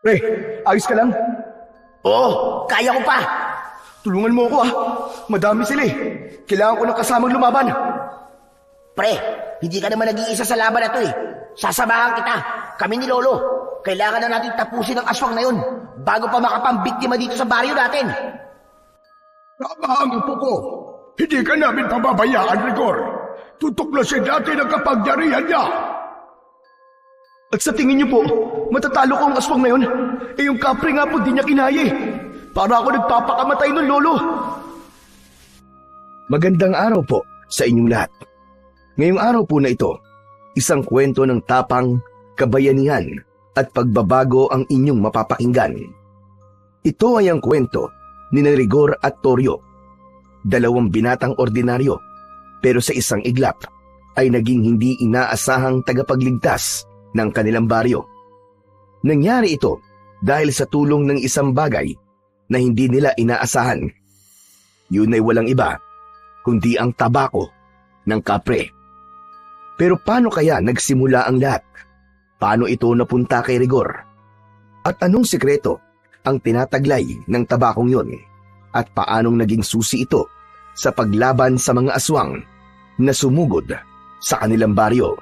Pre, ayos ka lang? Oo, kaya ko pa. Tulungan mo ako Madami sila Kailangan ko ng kasamang lumaban. Pre, hindi ka naman nag-iisa sa laban na to Sasamahan kita. Kami ni Lolo. Kailangan na natin tapusin ang aswang na yun bago pa makapambiktima dito sa baryo natin. Tama ang upo ko. Hindi ka namin pababayaan, Rigor. Tutuklasin natin ang kapangyarihan niya. At sa tingin niyo po, matatalo ko ang aswang na yun? Yung kapre nga po di niya kinaya Para ako nagpapakamatay nun, Lolo. Magandang araw po sa inyong lahat. Ngayong araw po na ito, isang kwento ng tapang, kabayanihan at pagbabago ang inyong mapapakinggan. Ito ay ang kwento ni Rigor at Torio, dalawang binatang ordinaryo, pero sa isang iglap ay naging hindi inaasahang tagapagligtas ng kanilang baryo. Nangyari ito dahil sa tulong ng isang bagay na hindi nila inaasahan. Yun ay walang iba kundi ang tabako ng kapre. Pero paano kaya nagsimula ang lahat? Paano ito napunta kay Rigor? At anong sikreto ang tinataglay ng tabakong yun? At paanong naging susi ito sa paglaban sa mga aswang na sumugod sa kanilang baryo?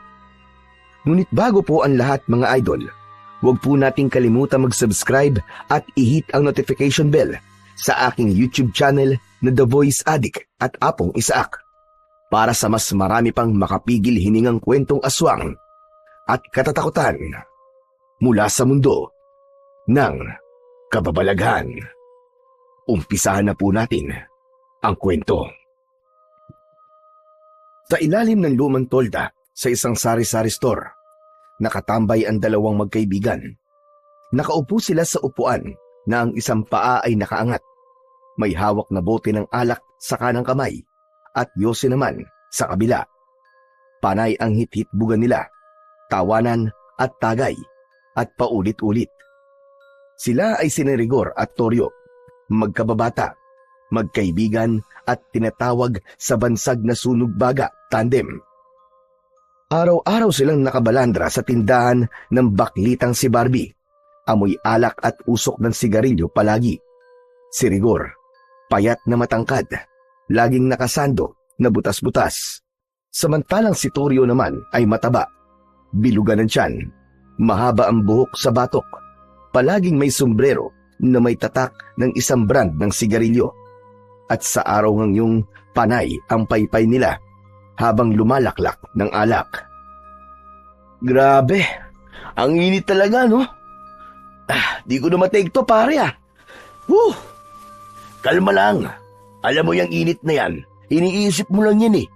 Ngunit bago po ang lahat mga idol, huwag po nating kalimutan mag-subscribe at i-hit ang notification bell sa aking YouTube channel na The Voice Addict at Apong Isaac para sa mas marami pang makapigil hiningang kwentong aswang at katatakutan mula sa mundo ng kababalaghan. Umpisahan na po natin ang kwento. Sa ilalim ng lumang tolda sa isang sari-sari store, nakatambay ang dalawang magkaibigan. Nakaupo sila sa upuan na ang isang paa ay nakaangat. May hawak na bote ng alak sa kanang kamay at yose naman sa kabila. Panay ang hit-hit bugan nila, tawanan at tagay at paulit-ulit. Sila ay sina Rigor at Torio, magkababata, magkaibigan at tinatawag sa bansag na sunog baga tandem. Araw-araw silang nakabalandra sa tindahan ng baklitang si Barbie. Amoy alak at usok ng sigarilyo palagi. Si Rigor, payat na matangkad, laging nakasando na butas-butas. Samantalang si Torio naman ay mataba, bilugan ng tiyan, mahaba ang buhok sa batok, palaging may sombrero na may tatak ng isang brand ng sigarilyo. At sa araw ngayong panay ang paypay nila habang lumalaklak ng alak. Grabe, ang init talaga, no? Di ko na matake to, pare Woo! Kalma lang. Alam mo yung init na yan, iniisip mo lang yan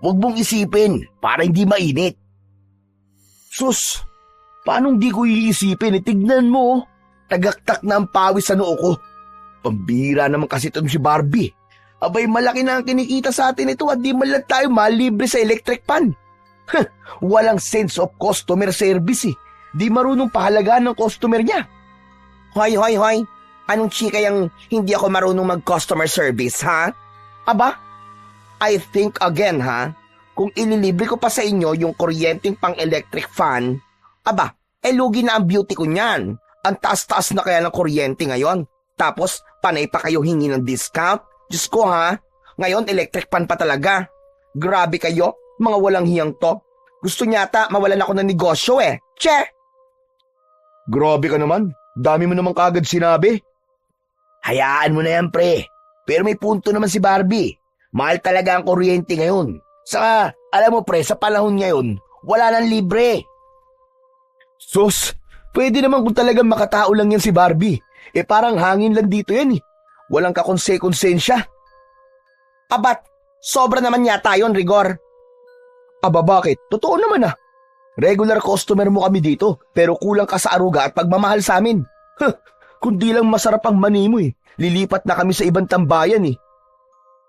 Huwag mong isipin para hindi mainit. Sus, paano di ko iisipin? Tignan mo, tagaktak na ang pawis sa noo ko. Pambihira naman kasi itong si Barbie. Abay, malaki na ang kinikita sa atin ito at di man lang tayo malibre sa electric pan. Walang sense of customer service Di marunong pahalagaan ng customer niya. Hoy. Anong chika yung hindi ako marunong mag-customer service, ha? Aba, I think again, ha? Kung ililibre ko pa sa inyo yung kuryenteng pang-electric fan, aba, lugi na ang beauty ko niyan. Ang taas-taas na kaya ng kuryente ngayon. Tapos, panay pa kayo hingi ng discount? Diyos ko, ha? Ngayon, electric fan pa talaga. Grabe kayo, mga walang hiyang to. Gusto nyata mawalan ako ng negosyo Che! Grabe ka naman. Dami mo naman kagad sinabi. Hayaan mo na yan, pre. Pero may punto naman si Barbie. Mahal talaga ang kuryente ngayon. Saka, alam mo pre, sa panahon ngayon, wala nang libre. Sus, pwede naman kung talagang makatao lang yan si Barbie. Parang hangin lang dito yan Walang kakonse-konsensya. Abat, sobra naman yata yun, Rigor. Aba bakit? Totoo naman Regular customer mo kami dito, pero kulang ka sa aruga at pagmamahal sa amin. Kundi lang masarap ang mani mo Lilipat na kami sa ibang tambayan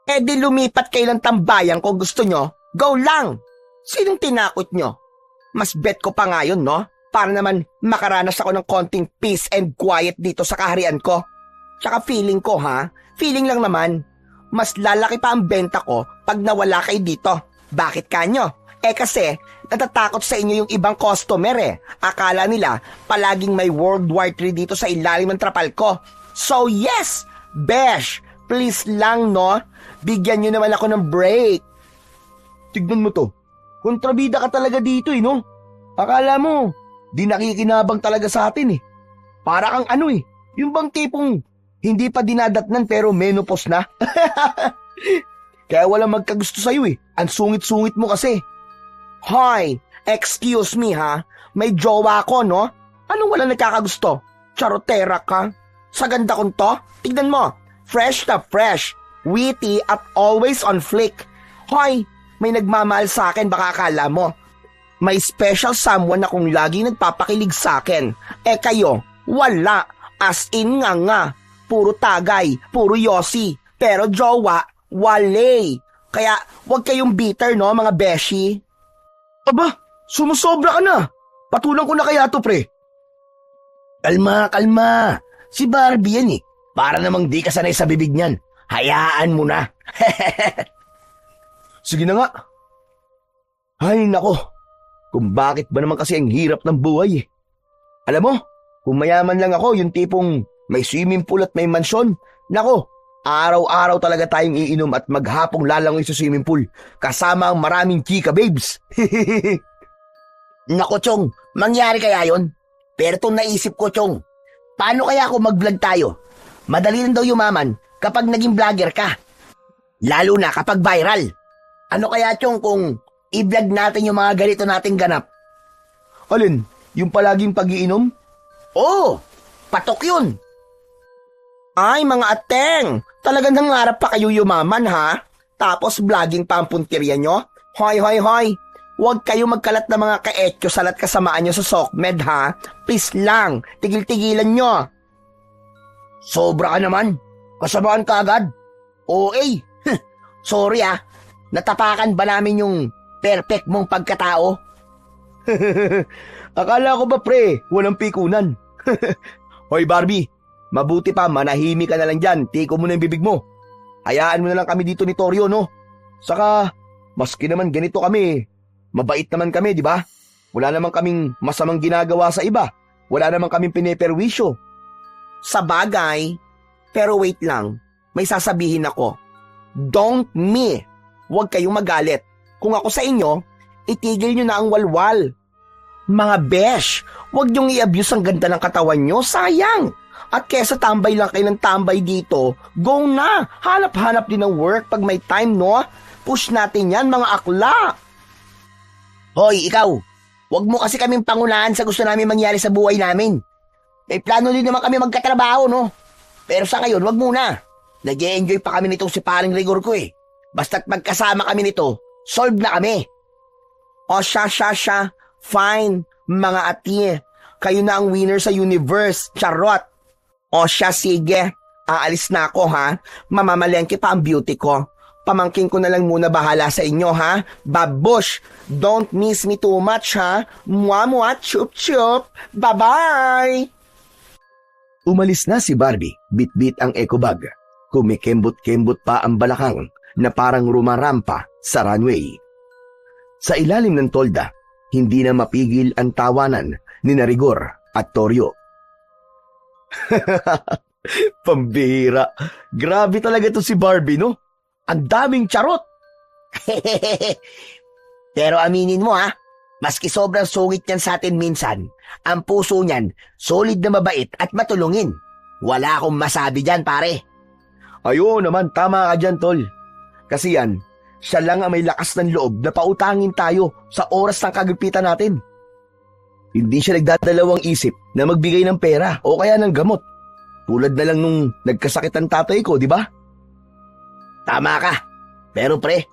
Di lumipat kayo ng tambayan kung gusto nyo. Go lang! Sinong tinakot nyo? Mas bet ko pa nga yun, no? Para naman makaranas ako ng konting peace and quiet dito sa kaharian ko. Tsaka feeling ko, feeling lang naman, mas lalaki pa ang benta ko pag nawala kayo dito. Bakit kanyo? Kasi natatakot sa inyo yung ibang customer eh. Akala nila palaging may World War III dito sa ilalim ng trapal ko. So yes, besh, please lang no, bigyan nyo naman ako ng break. Tignan mo to. Kontrabida ka talaga dito no? Akala mo, di nakikinabang talaga sa atin Para kang yung bang tipong hindi pa dinadatnan pero menopause na. Kaya walang magkagusto sa'yo Ang sungit-sungit mo kasi. Hoy, excuse me ha, may jowa ko no? Anong wala nagkakagusto? Charotera ka? Sa ganda kong to, tignan mo, fresh na fresh, witty at always on flick. Hoy, may nagmamahal sa akin baka akala mo. May special someone na kung lagi nagpapakilig sa akin. Eh kayo, wala. As in nga. Puro tagay, puro yosi. Pero jowa, wale. Kaya wag kayong bitter no mga beshi. Aba, sumusobra ka na. Patulang ko na kaya to pre. Kalma. Si Barbie yan Para namang di ka sanay sa bibig niyan. Hayaan mo na. Sige na nga. Ay nako, kung bakit ba naman kasi ang hirap ng buhay Alam mo, kung mayaman lang ako, yung tipong may swimming pool at may mansyon, nako, araw-araw talaga tayong iinom at maghapong lalangoy sa swimming pool kasama ang maraming chika babes. Nako Chong, mangyari kaya yon? Pero itong naisip ko Chong, paano kaya kung mag-vlog tayo? Madali rin daw yumaman kapag naging vlogger ka. Lalo na kapag viral. Ano kaya Chong kung i-vlog natin yung mga ganito nating ganap? Alin, yung palaging pag-iinom? Oo, patok yun. Ay mga ateng, talagang nangarap pa kayo yumaman ha? Tapos vlogging pa ang puntirya nyo? Hoy. Huwag kayo magkalat ng mga kaetyo salat kasamaan nyo sa SOCMED ha? Please lang, tigil-tigilan nyo. Sobra ka naman. Kasamaan ka agad. OA. Sorry natapakan ba namin yung perfect mong pagkatao? Akala ko ba pre, walang pikunan. Hoy Barbie, mabuti pa manahimik ka na lang dyan, tiko mo na yung bibig mo. Hayaan mo na lang kami dito ni Torio no? Saka, maski naman ganito kami, mabait naman kami, di ba? Wala naman kaming masamang ginagawa sa iba. Wala naman kaming pineperwisyo. Sa bagay, pero wait lang, may sasabihin ako. Don't me. Huwag kayong magalit. Kung ako sa inyo, itigil nyo na ang walwal. Mga besh, huwag nyong i-abuse ang ganda ng katawan nyo, sayang. At kesa tambay lang kayo ng tambay dito, go na, hanap-hanap din ng work pag may time no? Push natin yan mga akla. Hoy, ikaw, huwag mo kasi kaming pangunahan sa gusto namin mangyari sa buhay namin. May plano din naman kami magkatrabaho no? Pero sa ngayon, huwag muna. Nag-e-enjoy pa kami nitong si paring rigor ko Basta't magkasama kami nito, solve na kami. O siya. Fine, mga ati. Kayo na ang winner sa universe, charot. O siya, sige. Aalis na ako ha. Mamamalengke pa ang beauty ko. Pamangking ko na lang muna bahala sa inyo ha. Babush, don't miss me too much ha. Mua, chup. Bye-bye. Umalis na si Barbie, bit-bit ang eco bag. Kumikembot-kembot pa ang balakang na parang rumarampa sa runway. Sa ilalim ng tolda, hindi na mapigil ang tawanan ni Rigor at Torio. Pambihira. Grabe talaga to si Barbie, no? Ang daming charot. Pero aminin mo maski sobrang sungit niyan sa atin minsan, ang puso niyan, solid na mabait at matulungin. Wala akong masabi dyan, pare. Ayo naman, tama ka dyan, tol. Kasi yan, siya lang ang may lakas ng loob na pautangin tayo sa oras ng kagipitan natin. Hindi siya nagdadalawang isip na magbigay ng pera o kaya ng gamot. Tulad na lang nung nagkasakit ang tatay ko, di ba? Tama ka. Pero pre,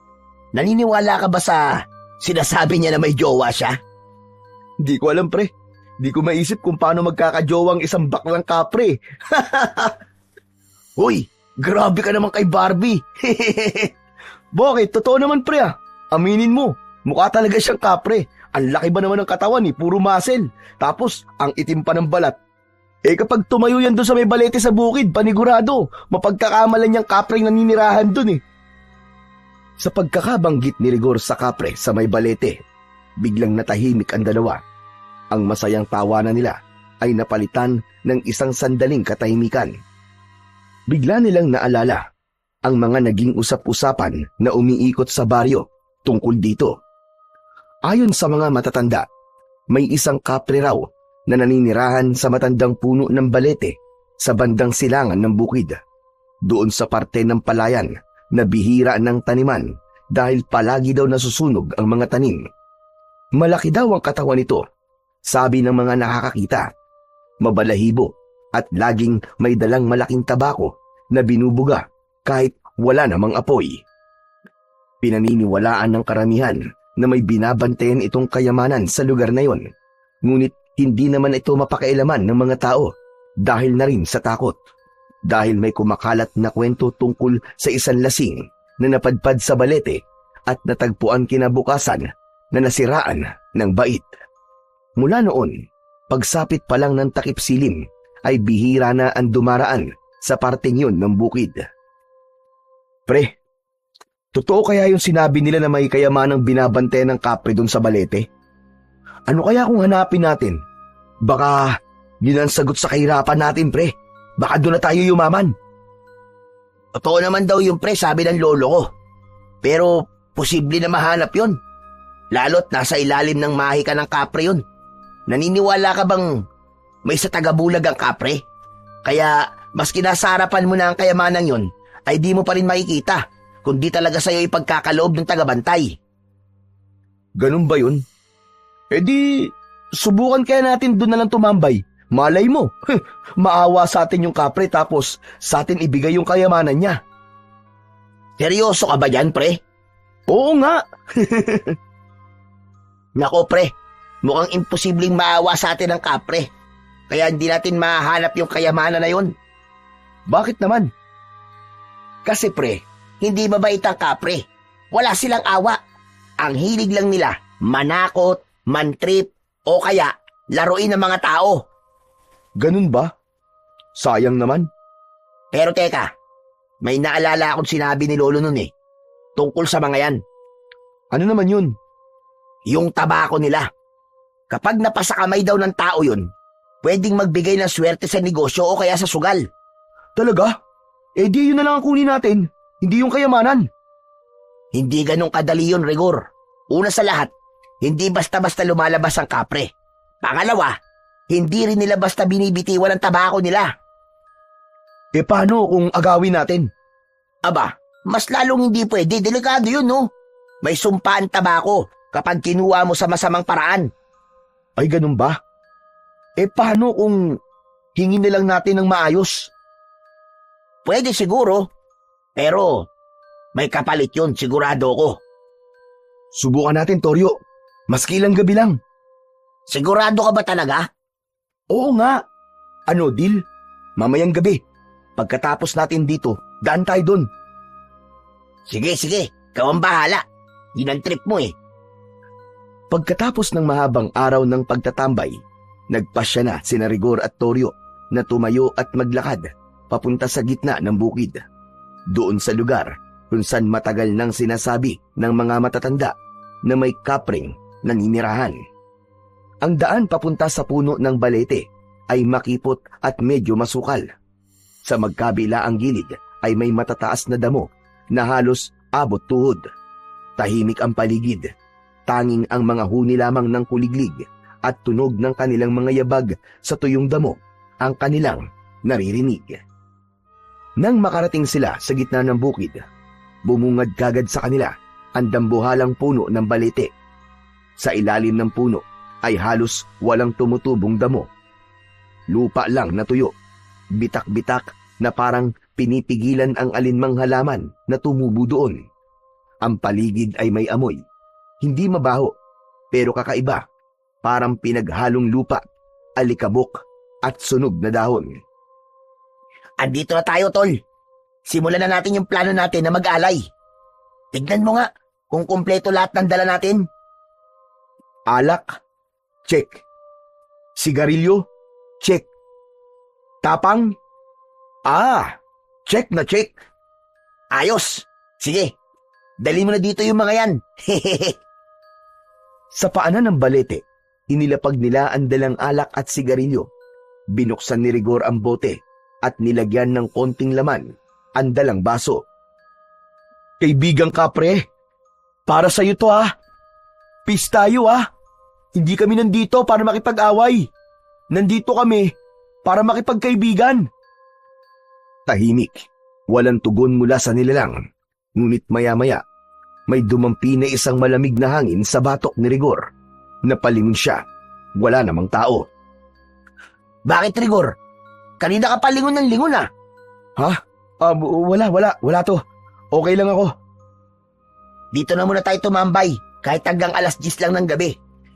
naniniwala ka ba sa sinasabi niya na may jowa siya? Hindi ko alam, pre. Hindi ko maisip kung paano magkakajowang isang baklang kapre. Hoy, grabe ka naman kay Barbie. Bakit? Totoo naman, pre Aminin mo, mukha talaga siyang kapre. Ang laki ba naman ng katawan puro muscle. Tapos, ang itim pa ng balat. Kapag tumayo yan doon sa may balete sa bukid, panigurado, mapagkakamalan niyang kapreng naninirahan doon Sa pagkakabanggit ni Rigor sa kapre sa may balete, Biglang natahimik ang dalawa. Ang masayang tawanan nila ay napalitan ng isang sandaling katahimikan. Bigla nilang naalala ang mga naging usap-usapan na umiikot sa baryo tungkol dito. Ayon sa mga matatanda, may isang kapre raw na naninirahan sa matandang puno ng balete sa bandang silangan ng bukid. Doon sa parte ng palayan na bihira ng taniman dahil palagi daw nasusunog ang mga tanim. Malaki daw ang katawan nito, sabi ng mga nakakakita. Mabalahibo at laging may dalang malaking tabako na binubuga kahit wala namang apoy. Pinaniniwalaan ng karamihan na may binabantayan itong kayamanan sa lugar na yon. Ngunit hindi naman ito mapakailaman ng mga tao dahil na rin sa takot. Dahil may kumakalat na kwento tungkol sa isang lasing na napadpad sa balete at natagpuan kinabukasan na nasiraan ng bait. Mula noon, pagsapit pa lang ng takip silim ay bihira na ang dumaraan sa parteng yun ng bukid. Pre, totoo kaya yung sinabi nila na may kayamanang binabantayan ng kapre doon sa balete? Ano kaya kung hanapin natin? Baka yun ang sagot sa kahirapan natin, pre. Baka doon na tayo yumaman. Totoo naman daw yung pre, sabi ng lolo ko. Pero posible na mahanap yun. Lalo't nasa ilalim ng mahika ng kapre yun. Naniniwala ka bang may sa tagabulag ang kapre? Kaya maski nasa harapan mo na ang kayamanang yun, ay di mo pa rin makikita kundi talaga sa'yo ipagkakaloob ng tagabantay. Ganun ba yun? E di, subukan kaya natin doon na lang tumambay. Malay mo, maawa sa atin yung kapre tapos sa atin ibigay yung kayamanan niya. Seryoso ka ba yan, pre? Oo nga. Nako, pre, mukhang imposibleng maawa sa atin ang kapre. Kaya hindi natin mahanap yung kayamanan na yun. Bakit naman? Kasi pre, hindi mabait ang kapre. Wala silang awa. Ang hilig lang nila, manakot, mantrip, o kaya laruin ng mga tao. Ganun ba? Sayang naman. Pero teka, may naalala akong sinabi ni Lolo nun tungkol sa mga yan. Ano naman yun? Yung tabako nila. Kapag napasa kamay daw ng tao yun, pwedeng magbigay ng swerte sa negosyo o kaya sa sugal. Talaga? Eh di yun na lang ang kunin natin, hindi yung kayamanan. Hindi ganun kadali yun, Rigor. Una sa lahat, hindi basta-basta lumalabas ang kapre. Pangalawa, hindi rin nila basta binibitiwan ang tabako nila. Eh paano kung agawin natin? Aba, mas lalong hindi pwede. Delikado yun, no? May sumpa ang tabako kapag kinuha mo sa masamang paraan. Ay ganun ba? Eh paano kung hingin nilang natin ng maayos? Pwede siguro, pero may kapalit yun, sigurado ko. Subukan natin, Toryo. Maski ilang gabi lang. Sigurado ka ba talaga? Oo nga. Ano, deal? Mamayang gabi. Pagkatapos natin dito, daan tayo dun. Sige, ikaw ang bahala. Yun ang trip mo . Pagkatapos ng mahabang araw ng pagtatambay, nagpasya na sina Rigor at Toryo na tumayo at maglakad papunta sa gitna ng bukid. Doon sa lugar kung saan matagal nang sinasabi ng mga matatanda na may kapring naninirahan. Ang daan papunta sa puno ng balete ay makipot at medyo masukal. Sa magkabila ang gilid ay may matataas na damo na halos abot tuhod. Tahimik ang paligid. Tanging ang mga huni lamang ng kuliglig at tunog ng kanilang mga yabag sa tuyong damo ang kanilang naririnig. Nang makarating sila sa gitna ng bukid, bumungad kagad sa kanila ang dambuhalang puno ng balete. Sa ilalim ng puno ay halos walang tumutubong damo. Lupa lang na tuyo, bitak-bitak na parang pinipigilan ang alinmang halaman na tumubo doon. Ang paligid ay may amoy, hindi mabaho, pero kakaiba, parang pinaghalong lupa, alikabok at sunog na dahon. Andito na tayo, Tol. Simulan na natin yung plano natin na mag-alay. Tignan mo nga kung kumpleto lahat ng dala natin. Alak? Check. Sigarilyo? Check. Tapang? Check na check. Ayos. Sige, dali mo na dito yung mga yan. Sa paanan ng balete, inilapag nila ang dalang alak at sigarilyo. Binuksan ni Rigor ang bote at nilagyan ng konting laman ang dalang baso. Kaibigang kapre, para sa'yo to ha. Peace tayo ha. Hindi kami nandito para makipag-away. Nandito kami para makipagkaibigan. Tahimik, walang tugon mula sa nilalang. Ngunit maya-maya, may dumampi na isang malamig na hangin sa batok ni Rigor. Napalingon siya. Wala namang tao. Bakit, Rigor? Kanina ka pa lingon ng lingon ah. Ha? Wala to. Okay lang ako. Dito na muna tayo tumambay kahit hanggang 10:00 lang ng gabi.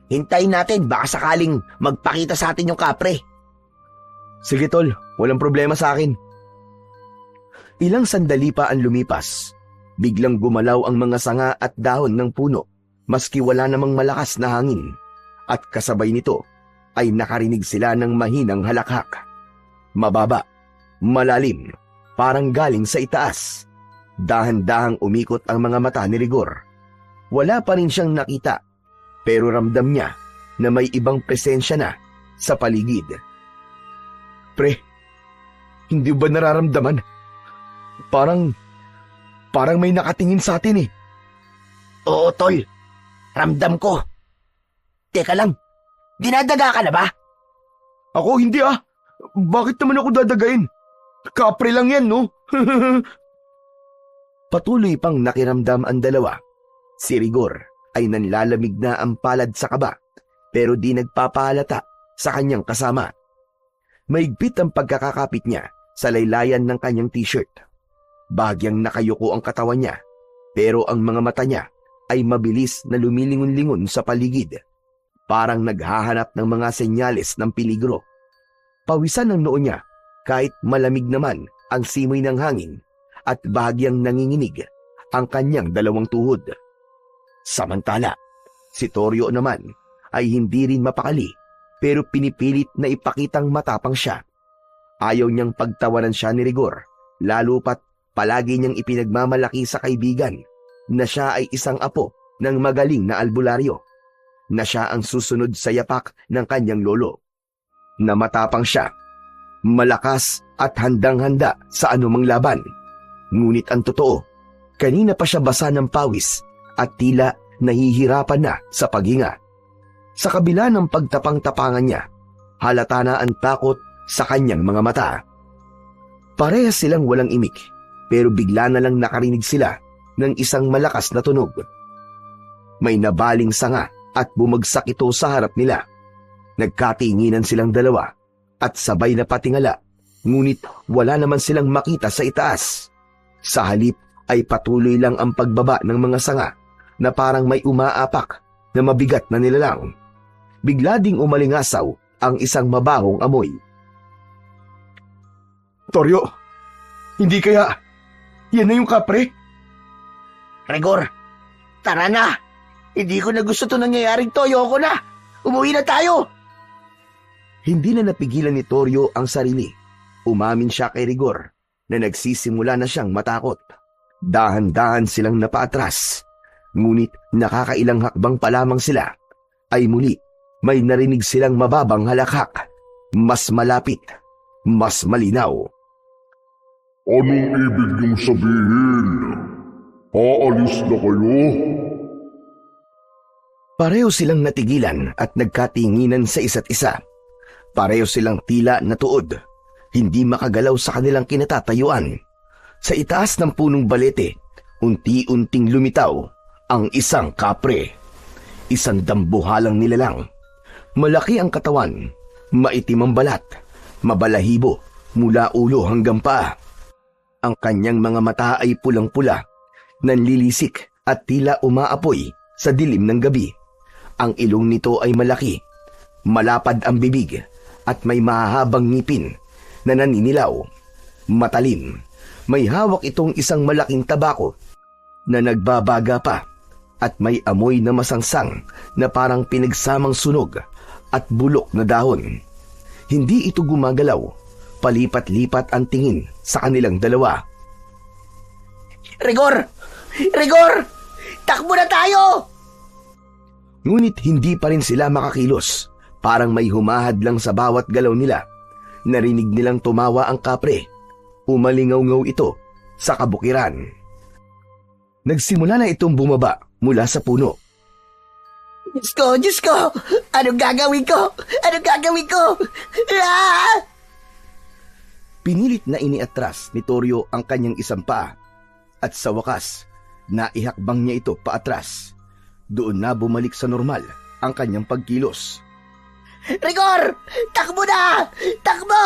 Hintayin natin, baka sakaling magpakita sa atin yung kapre. Sige tol, walang problema sa akin. Ilang sandali pa ang lumipas. Biglang gumalaw ang mga sanga at dahon ng puno maski wala namang malakas na hangin. At kasabay nito ay nakarinig sila ng mahinang halakhak. Mababa, malalim, parang galing sa itaas. Dahan-dahang umikot ang mga mata ni Rigor. Wala pa rin siyang nakita, pero ramdam niya na may ibang presensya na sa paligid. Pre, hindi ba nararamdaman? Parang may nakatingin sa atin eh. Oo, tol. Ramdam ko. Teka lang, dinadaga ka na ba? Ako hindi ah. Bakit naman ako dadagain? Kapre lang yan, no? Patuloy pang nakiramdam ang dalawa. Si Rigor ay nanlalamig na ang palad sa kaba, pero di nagpapahalata sa kanyang kasama. Maigpit ang pagkakakapit niya sa laylayan ng kanyang t-shirt. Bahagyang nakayuko ang katawan niya, pero ang mga mata niya ay mabilis na lumilingon-lingon sa paligid. Parang naghahanap ng mga senyales ng peligro. Pawisan ang noo niya kahit malamig naman ang simoy ng hangin at bahagyang nanginginig ang kanyang dalawang tuhod. Samantala, si Toryo naman ay hindi rin mapakali pero pinipilit na ipakitang matapang siya. Ayaw niyang pagtawanan siya ni Rigor, lalo pat palagi niyang ipinagmamalaki sa kaibigan na siya ay isang apo ng magaling na albularyo, na siya ang susunod sa yapak ng kanyang lolo, na matapang siya, malakas at handang-handa sa anumang laban. Ngunit ang totoo, kanina pa siya basa ng pawis at tila nahihirapan na sa paghinga. Sa kabila ng pagtapang-tapangan niya, halata na ang takot sa kanyang mga mata. Parehas silang walang imik, pero bigla na lang nakarinig sila ng isang malakas na tunog. May nabaling sanga at bumagsak ito sa harap nila. Nagkatinginan silang dalawa at sabay na patingala, ngunit wala naman silang makita sa itaas. Sa halip ay patuloy lang ang pagbaba ng mga sanga na parang may umaapak na mabigat na nilalang. Bigla ding umalingasaw ang isang mabahong amoy. Toryo, hindi kaya yan na yung kapre? Rigor, tara na. Hindi ko na gusto ito nangyayaring to. Ayoko na. Umuwi na tayo. Hindi na napigilan ni Toryo ang sarili. Umamin siya kay Rigor na nagsisimula na siyang matakot. Dahan-dahan silang napaatras. Ngunit nakakailang hakbang pa lamang sila, ay muli may narinig silang mababang halakhak. Mas malapit, mas malinaw. Anong ibig niyong sabihin? Aalis na kayo? Pareho silang natigilan at nagkatinginan sa isa't isa. Pareho silang tila natuod, hindi makagalaw sa kanilang kinatatayuan. Sa itaas ng punong balete, unti-unting lumitaw ang isang kapre. Isang dambuhalang nilalang. Malaki ang katawan, maitim ang balat, mabalahibo mula ulo hanggang paa. Ang kanyang mga mata ay pulang-pula, nanlilisik at tila umaapoy sa dilim ng gabi. Ang ilong nito ay malaki, malapad ang bibig at may mahahabang ngipin na naninilaw. Matalim, may hawak itong isang malaking tabako na nagbabaga pa at may amoy na masangsang na parang pinagsamang sunog at bulok na dahon. Hindi ito gumagalaw, palipat-lipat ang tingin sa kanilang dalawa. Rigor! Rigor! Takbo na tayo! Ngunit hindi pa rin sila makakilos. Parang may humahad lang sa bawat galaw nila. Narinig nilang tumawa ang kapre. Umalingaw-ngaw ito sa kabukiran. Nagsimula na itong bumaba mula sa puno. Diyos ko! Anong gagawin ko? Anong gagawin ko? Ah! Pinilit na iniatras ni Toryo ang kanyang isang paa at sa wakas, naihakbang niya ito paatras. Doon na bumalik sa normal ang kanyang pagkilos. Rigor! Takbo na! Takbo!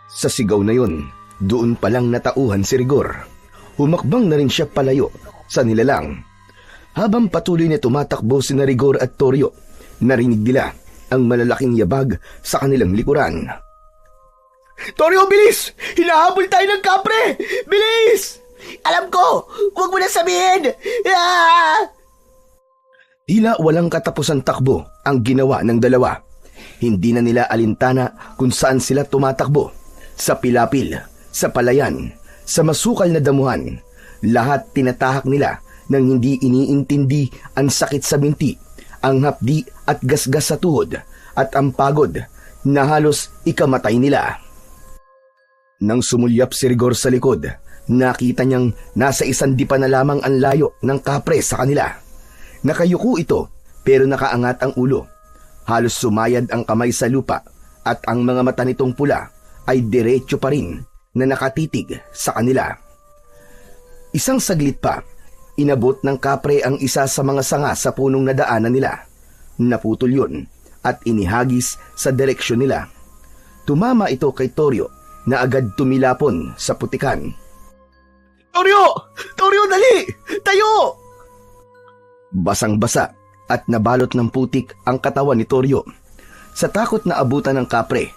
Sa sigaw na yun, doon palang natauhan si Rigor. Humakbang na rin siya palayo sa nilalang. Habang patuloy na tumatakbo si Rigor at Toryo, narinig nila ang malalaking yabag sa kanilang likuran. Toryo, bilis! Hinahabol tayo ng kapre! Bilis! Alam ko! Huwag mo na sabihin! Ah! Tila walang katapusan takbo ang ginawa ng dalawa. Hindi na nila alintana kung saan sila tumatakbo. Sa pilapil, sa palayan, sa masukal na damuhan, lahat tinatahak nila nang hindi iniintindi ang sakit sa binti, ang hapdi at gasgas sa tuhod, at ang pagod na halos ikamatay nila. Nang sumulyap si Rigor sa likod, nakita niyang nasa isang dipa na lamang ang layo ng kapre sa kanila. Nakayuko ito pero nakaangat ang ulo. Halos sumayad ang kamay sa lupa at ang mga mata nitong pula ay diretso pa rin na nakatitig sa kanila. Isang saglit pa, inabot ng kapre ang isa sa mga sanga sa punong nadaanan nila. Naputol yun at inihagis sa direksyon nila. Tumama ito kay Toryo na agad tumilapon sa putikan. Toryo! Toryo, dali! Tayo! Basang-basa at nabalot ng putik ang katawan ni Toryo. Sa takot na abutan ng kapre,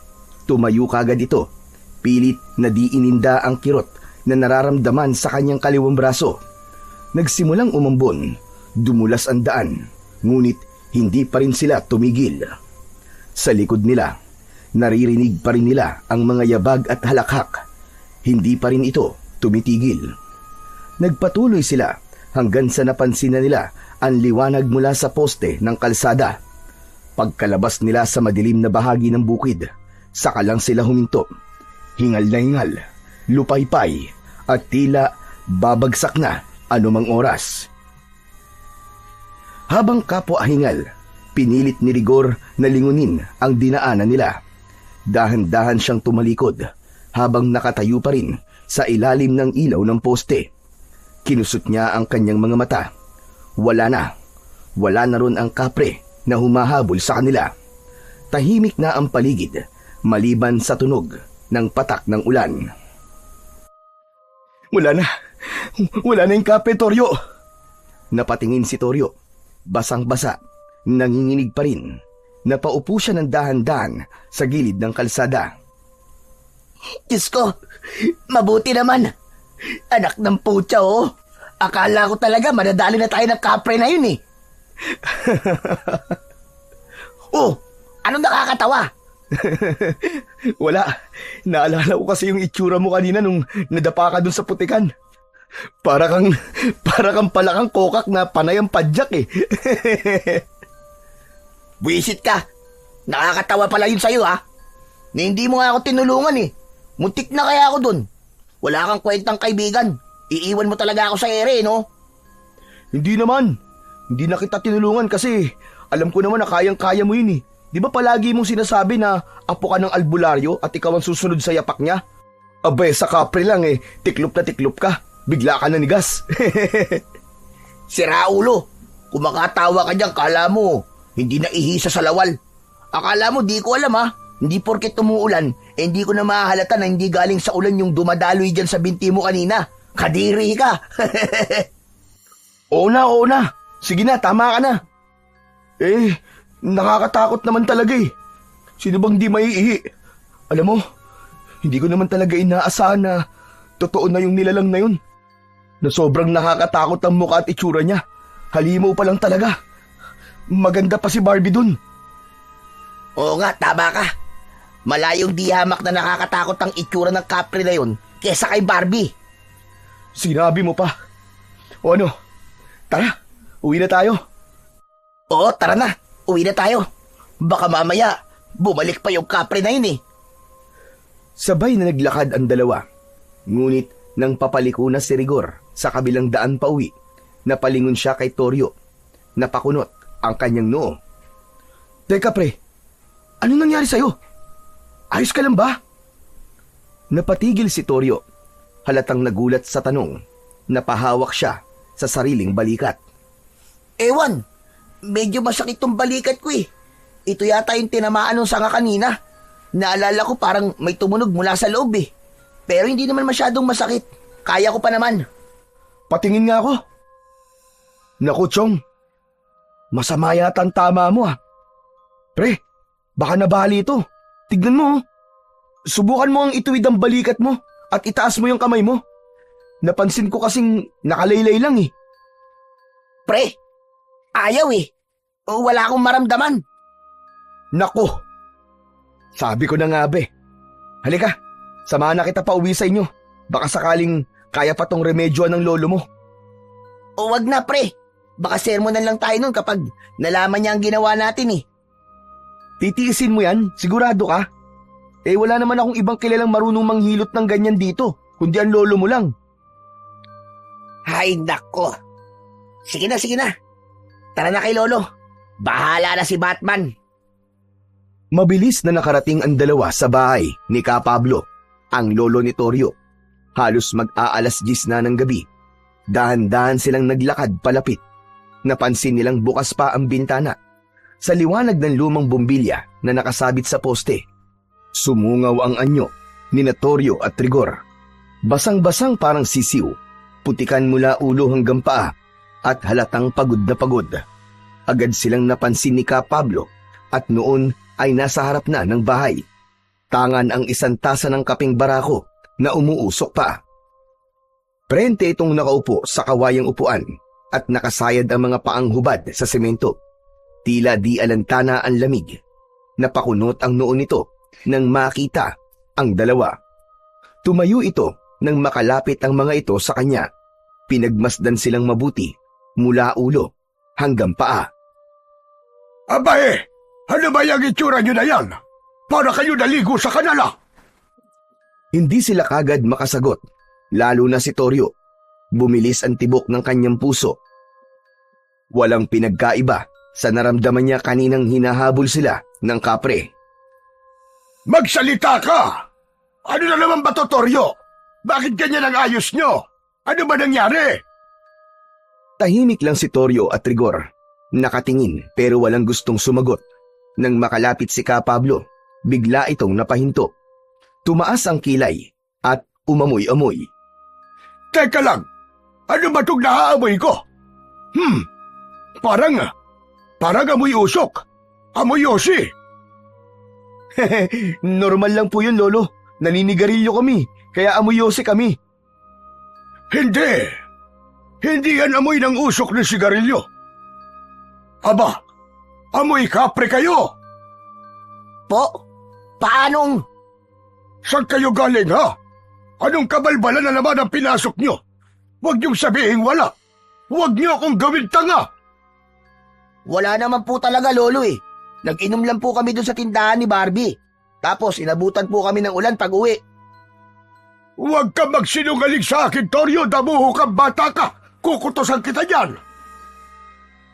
tumayo kagad ito. Pilit na di ininda ang kirot na nararamdaman sa kanyang kaliwang braso. Nagsimulang umambon, dumulas ang daan, ngunit hindi pa rin sila tumigil. Sa likod nila, naririnig pa rin nila ang mga yabag at halakhak. Hindi pa rin ito tumitigil. Nagpatuloy sila hanggang sa napansin na nila ang liwanag mula sa poste ng kalsada. Pagkalabas nila sa madilim na bahagi ng bukid, saka lang sila huminto. Hingal na hingal, lupaypay, at tila babagsak na anumang oras. Habang kapwa hingal, pinilit ni Rigor na lingunin ang dinaanan nila. Dahan-dahan siyang tumalikod habang nakatayo pa rin sa ilalim ng ilaw ng poste. Kinusot niya ang kanyang mga mata. Wala na ron ang kapre na humahabol sa kanila. Tahimik na ang paligid, maliban sa tunog ng patak ng ulan. Wala na yung kapre, Toryo. Napatingin si Toryo, basang-basa, nanginginig pa rin. Napaupo siya ng dahan-dahan sa gilid ng kalsada. Diyos ko, mabuti naman. Anak ng putya, oh. Akala ko talaga madadali na tayo ng kapre na yun eh. Oh, anong nakakatawa? Wala. Naalala ko kasi yung itsura mo kanina nung nadapa ka dun sa putikan. Para kang palakang kokak na panayang padyak eh. Buisit ka. Nakakatawa pala yun sa'yo ha. Na hindi mo nga ako tinulungan eh. Muntik na kaya ako dun. Wala kang kwentang kaibigan. Iiwan mo talaga ako sa ere, no? Hindi naman. Hindi na kita tinulungan kasi alam ko naman na kayang-kaya mo yun eh. Di ba palagi mong sinasabi na apo ka ng albularyo at ikaw ang susunod sa yapak niya? Abay, sa kapre lang eh. Tiklop na tiklop ka. Bigla ka nanigas. Sira ulo. Kung makatawa ka dyan, kala mo hindi na ihisa sa lawal. Akala mo di ko alam ha. Hindi porket tumuulan, hindi ko na mahahalata na hindi galing sa ulan yung dumadaloy dyan sa binti mo kanina. Kadiri ka. Oo na. Sige na, tama ka na. Nakakatakot naman talaga eh. Sino bang di maiihi? Alam mo, hindi ko naman talaga inaasahan na totoo na yung nilalang na yun. Na sobrang nakakatakot ang mukha at itsura niya. Halimaw pa lang talaga. Maganda pa si Barbie dun. Oo nga, tama ka. Malayong di hamak na nakakatakot ang itsura ng kapre na yun kesa kay Barbie. Sinabi mo pa. O ano? Tara, uwi na tayo. Oo, tara na. Uwi na tayo. Baka mamaya, bumalik pa yung kapre na yun eh. Sabay na naglakad ang dalawa. Ngunit nang papaliko na si Rigor sa kabilang daan pa uwi, napalingon siya kay Toryo. Napakunot ang kanyang noo. Teka pre, ano nangyari sa'yo? Ayos ka lang ba? Napatigil si Toryo. Halatang nagulat sa tanong. Napahawak siya sa sariling balikat. Ewan, medyo masakit tong balikat ko eh. Ito yata yung tinamaan ng sanga kanina. Naalala ko parang may tumunog mula sa loob eh. Pero hindi naman masyadong masakit. Kaya ko pa naman. Patingin nga ako. Naku, Chong. Masama yata ang tama mo ah. Pre, baka nabali ito. Tignan mo oh. Subukan mo ang ituwid ang balikat mo at itaas mo yung kamay mo. Napansin ko kasing nakalaylay lang eh. Pre, ayaw eh. Wala akong maramdaman. Naku! Sabi ko na nga be. Halika, samahan na kita pa uwi sa inyo. Baka sakaling kaya pa tong remedyoan ng lolo mo. O wag na pre. Baka sermonan lang tayo nun kapag nalaman niya ang ginawa natin eh. Titiisin mo yan? Sigurado ka? Eh wala naman akong ibang kilalang marunong manghilot ng ganyan dito, kundi ang lolo mo lang. Hay nako. Sige na. Tara na kay lolo. Bahala na si Batman. Mabilis na nakarating ang dalawa sa bahay ni Ka Pablo, ang lolo ni Toryo. Halos mag-aalas 10 na ng gabi. Dahan-dahan silang naglakad palapit. Napansin nilang bukas pa ang bintana. Sa liwanag ng lumang bombilya na nakasabit sa poste, sumungaw ang anyo ni Toryo at Rigor. Basang-basang parang sisiw, putikan mula ulo hanggang paa at halatang pagod na pagod. Agad silang napansin ni Ka Pablo at noon ay nasa harap na ng bahay. Tangan ang isang tasa ng kaping barako na umuusok pa. Prente itong nakaupo sa kawayang upuan at nakasayad ang mga paang hubad sa semento. Tila di alantana ang lamig. Napakunot ang noo nito nang makita ang dalawa. Tumayo ito nang makalapit ang mga ito sa kanya. Pinagmasdan silang mabuti mula ulo hanggang paa. Abae, ano ba yung itsura nyo na yan? Para kayo naligo sa kanala. Hindi sila kagad makasagot, lalo na si Toryo. Bumilis ang tibok ng kanyang puso. Walang pinagkaiba sa naramdaman niya kaninang hinahabol sila ng kapre. Magsalita ka! Ano na naman ba to, Toryo? Bakit ganyan ang ayos nyo? Ano ba nangyari? Tahimik lang si Toryo at Rigor. Nakatingin pero walang gustong sumagot. Nang makalapit si Ka Pablo, bigla itong napahinto. Tumaas ang kilay at umamoy-amoy. Teka lang, ano ba itong naaamoy ko? Parang amoy usok. Amoy yosi. Normal lang po yun, Lolo. Naninigarilyo kami, kaya amoy yose kami. Hindi yan amoy ng usok ng sigarilyo. Aba, amoy kapre kayo. Po, paanong? Saan kayo galing ha? Anong kabalbalan na naman ang pinasok nyo? Huwag niyong sabihin wala. Huwag niyo akong gawin tanga. Wala naman po talaga lolo eh. Nag-inom lang po kami doon sa tindahan ni Barbie. Tapos inabutan po kami ng ulan pag uwi. Huwag ka magsinungaling sa akin, Toryo. Damuho kang bata ka. Kukutosan kita dyan.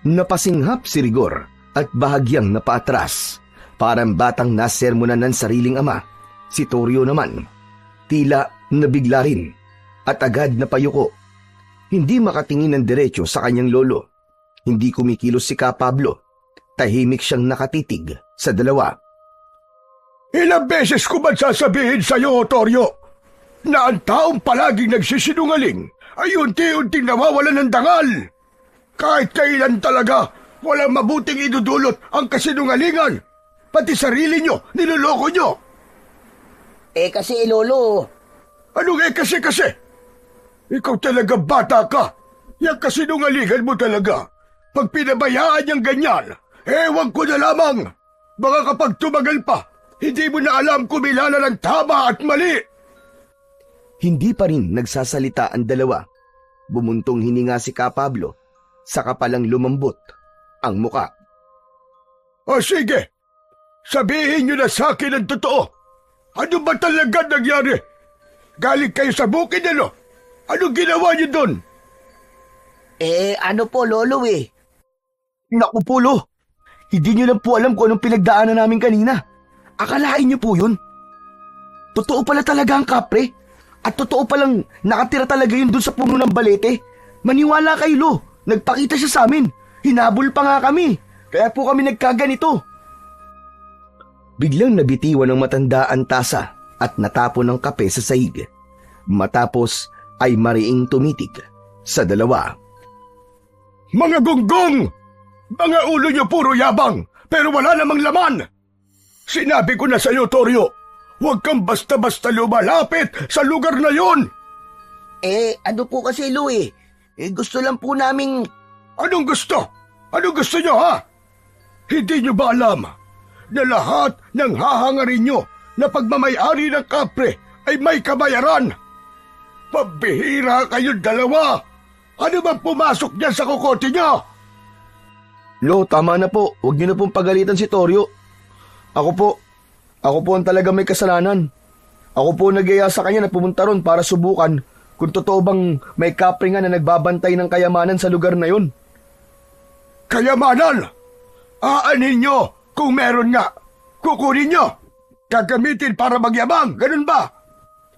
Napasinghap si Rigor at bahagyang napaatras. Parang batang nasermonan ng sariling ama. Si Toryo naman, tila nabigla rin at agad napayuko. Hindi makatingin ng diretso sa kanyang lolo. Hindi kumikilos si Ka Pablo. Tahimik siyang nakatitig sa dalawa. Ilang beses ko ba sasabihin sa'yo, Toryo, na ang taong palaging nagsisinungaling ay unti-unting nawawalan ng dangal. Kahit kailan talaga, walang mabuting idudulot ang kasinungalingan. Pati sarili nyo, niloloko nyo. Kasi lolo. Anong kasi? Ikaw talaga bata ka. Yang kasinungalingan mo talaga. Pag pinabayaan niyang ganyan, ewan ko na lamang. Baka kapag tumagal pa, hindi mo na alam kumilala ng tama at mali. Hindi pa rin nagsasalita ang dalawa. Bumuntong hininga si Ka Pablo, saka palang lumambot ang muka. O sige, sabihin niyo na sa akin ang totoo. Ano ba talaga nangyari? Galing kayo sa bukid, ano? Anong ginawa niyo doon? Ano po, Lolo eh. Naku po, Lo. Hindi niyo lang po alam kung anong pinagdaanan namin kanina. Akalain niyo po yun. Totoo pala talaga ang kapre. At totoo palang nakatira talaga yun dun sa puno ng balete. Maniwala kayo, Lo. Nagpakita siya sa amin. Hinabol pa nga kami. Kaya po kami nagkaganito. Biglang nabitiwan ng matanda ang tasa at natapon ng kape sa sahig. Matapos ay mariing tumitig sa dalawa. Mga gonggong! Mga ulo niyo puro yabang, pero wala namang laman! Sinabi ko na sa iyo, Toryo, huwag kang basta-basta lumalapit sa lugar na yon! Ano po kasi, Lo eh. Gusto lang po naming... Anong gusto? Anong gusto niyo, ha? Hindi niyo ba alam na lahat ng hahangarin niyo na pagmamayari ng kapre ay may kabayaran? Pabihira kayong dalawa! Ano bang pumasok niyan sa kokote niya? Lo, tama na po. Huwag niyo na pong pagalitan si Toryo. Ako po ang talaga may kasalanan. Ako po nag-iya sa kanya na pumunta ron para subukan kung totoo bang may kapre nga na nagbabantay ng kayamanan sa lugar na yun. Kayamanan! Aanin niyo kung meron nga. Kukunin niyo. Gagamitin para magyabang, ganun ba?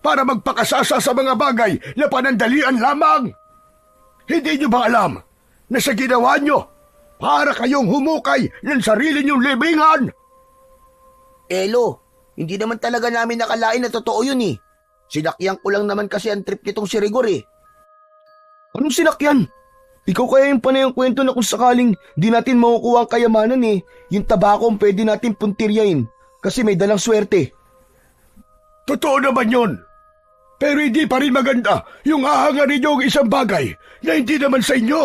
Para magpakasasa sa mga bagay na panandalian lamang. Hindi niyo ba alam na sa ginawa niyo, para kayong humukay ng sarili niyong libingan? Lo, hindi naman talaga namin nakalain na totoo yun eh. Sinakyan ko lang naman kasi ang trip nitong si Rigor eh. Anong sinakyan? Ikaw kaya yung panay ang kwento na kung sakaling di natin makukuha ang kayamanan eh, yung tabako ang pwede natin puntiryain kasi may dalang swerte. Totoo naman yun. Pero hindi pa rin maganda yung hahangarin niyo ang isang bagay na hindi naman sa inyo.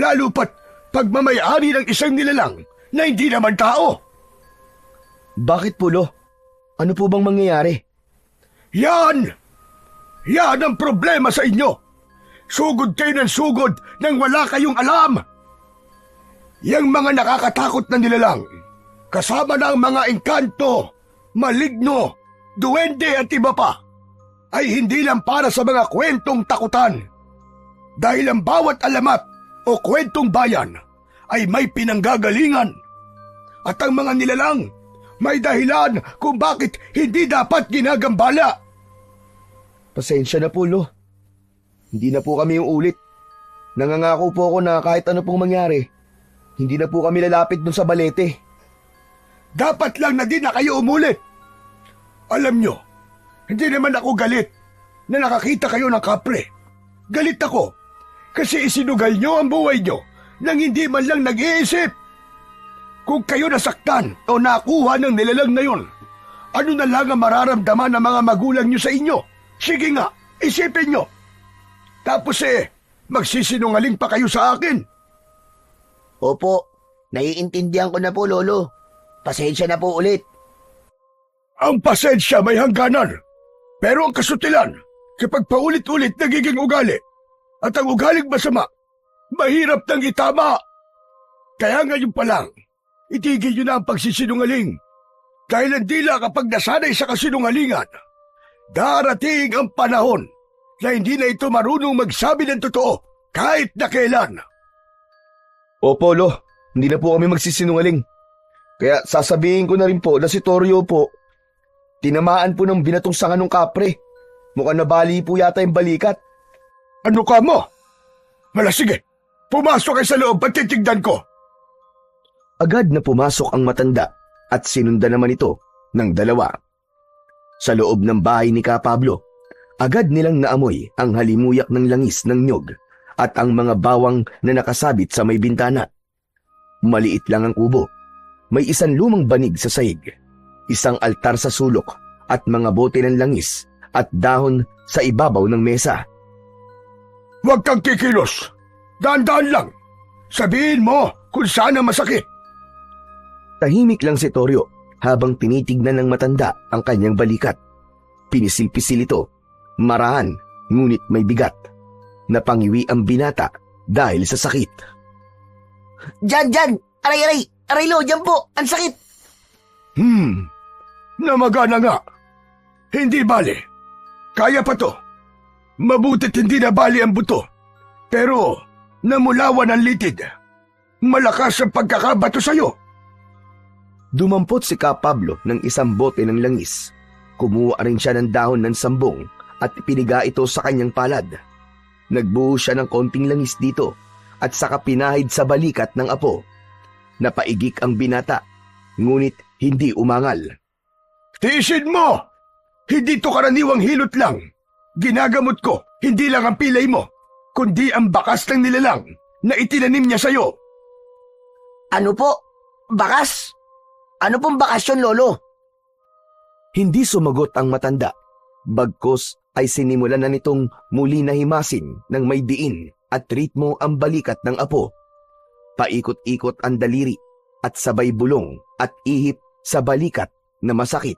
Lalo pat pagmamayari ng isang nilalang na hindi naman tao. Bakit po, Lo? Ano po bang mangyayari? Yan! Yan ang problema sa inyo. Sugod kayo ng sugod nang wala kayong alam. Yang mga nakakatakot na nilalang, kasama ng mga engkanto, maligno, duwende at iba pa, ay hindi lang para sa mga kwentong takutan. Dahil ang bawat alamat o kwentong bayan ay may pinanggagalingan. At ang mga nilalang may dahilan kung bakit hindi dapat ginagambala. Pasensya na po, Lo. Hindi na po kami yung ulit. Nangangako po ako na kahit ano pong mangyari, hindi na po kami lalapit dun sa balete. Dapat lang na di na kayo umulit. Alam nyo, hindi naman ako galit na nakakita kayo ng kapre. Galit ako kasi isinugal nyo ang buhay nyo nang hindi man lang nag-iisip. Kung kayo nasaktan o nakuha ng nilalang na yun, ano na lang ang mararamdaman ng mga magulang nyo sa inyo? Sige nga, isipin nyo. Tapos magsisinungaling pa kayo sa akin. Opo, naiintindihan ko na po, Lolo. Pasensya na po ulit. Ang pasensya may hangganan. Pero ang kasutilan, kapag paulit-ulit nagiging ugali, at ang ugaling masama, mahirap nang itama. Kaya ngayon pa lang, itigil nyo na ang pagsisinungaling. Dahil hindi lang kapag nasanay sa kasinungalingan, darating ang panahon na hindi na ito marunong magsabi ng totoo kahit na kailan. Opo, Lo. Hindi na po kami magsisinungaling. Kaya sasabihin ko na rin po na si Toryo po, tinamaan po ng binatong sanga ng kapre. Mukhang nabali po yata yung balikat. Ano ka mo? Wala, sige. Pumasok kayo sa loob at titignan ko. Agad na pumasok ang matanda at sinundan naman ito ng dalawa. Sa loob ng bahay ni Ka Pablo, agad nilang naamoy ang halimuyak ng langis ng nyog at ang mga bawang na nakasabit sa may bintana. Maliit lang ang kubo. May isang lumang banig sa sahig, isang altar sa sulok at mga bote ng langis at dahon sa ibabaw ng mesa. Huwag kang kikilos. Daan-daan lang. Sabihin mo kung saan ang masakit. Tahimik lang si Toryo habang tinitignan ng matanda ang kanyang balikat. Pinisil-pisil ito, marahan, ngunit may bigat. Napangiwi ang binata dahil sa sakit. Diyan! Aray! Aray lo, dyan po. Ang sakit. Namaga na nga. Hindi bali. Kaya pa to. Mabuti't hindi na bali ang buto. Pero namulawan ang litid. Malakas ang pagkakabato sa'yo. Dumampot si Ka Pablo ng isang bote ng langis. Kumuha rin siya ng dahon ng sambong at piniga ito sa kanyang palad. Nagbuo siya ng konting langis dito at saka pinahid sa balikat ng apo. Napaigik ang binata, ngunit hindi umangal. Tiisin mo! Hindi to karaniwang hilot lang. Ginagamot ko, hindi lang ang pilay mo, kundi ang bakas ng nilalang na itinanim niya sa'yo. Ano po? Bakas? Ano pong bakasyon, Lolo? Hindi sumagot ang matanda. Bagkus ay sinimulan na nitong muli na himasin ng may diin at ritmo ang balikat ng apo. Paikot-ikot ang daliri at sabay bulong at ihip sa balikat na masakit.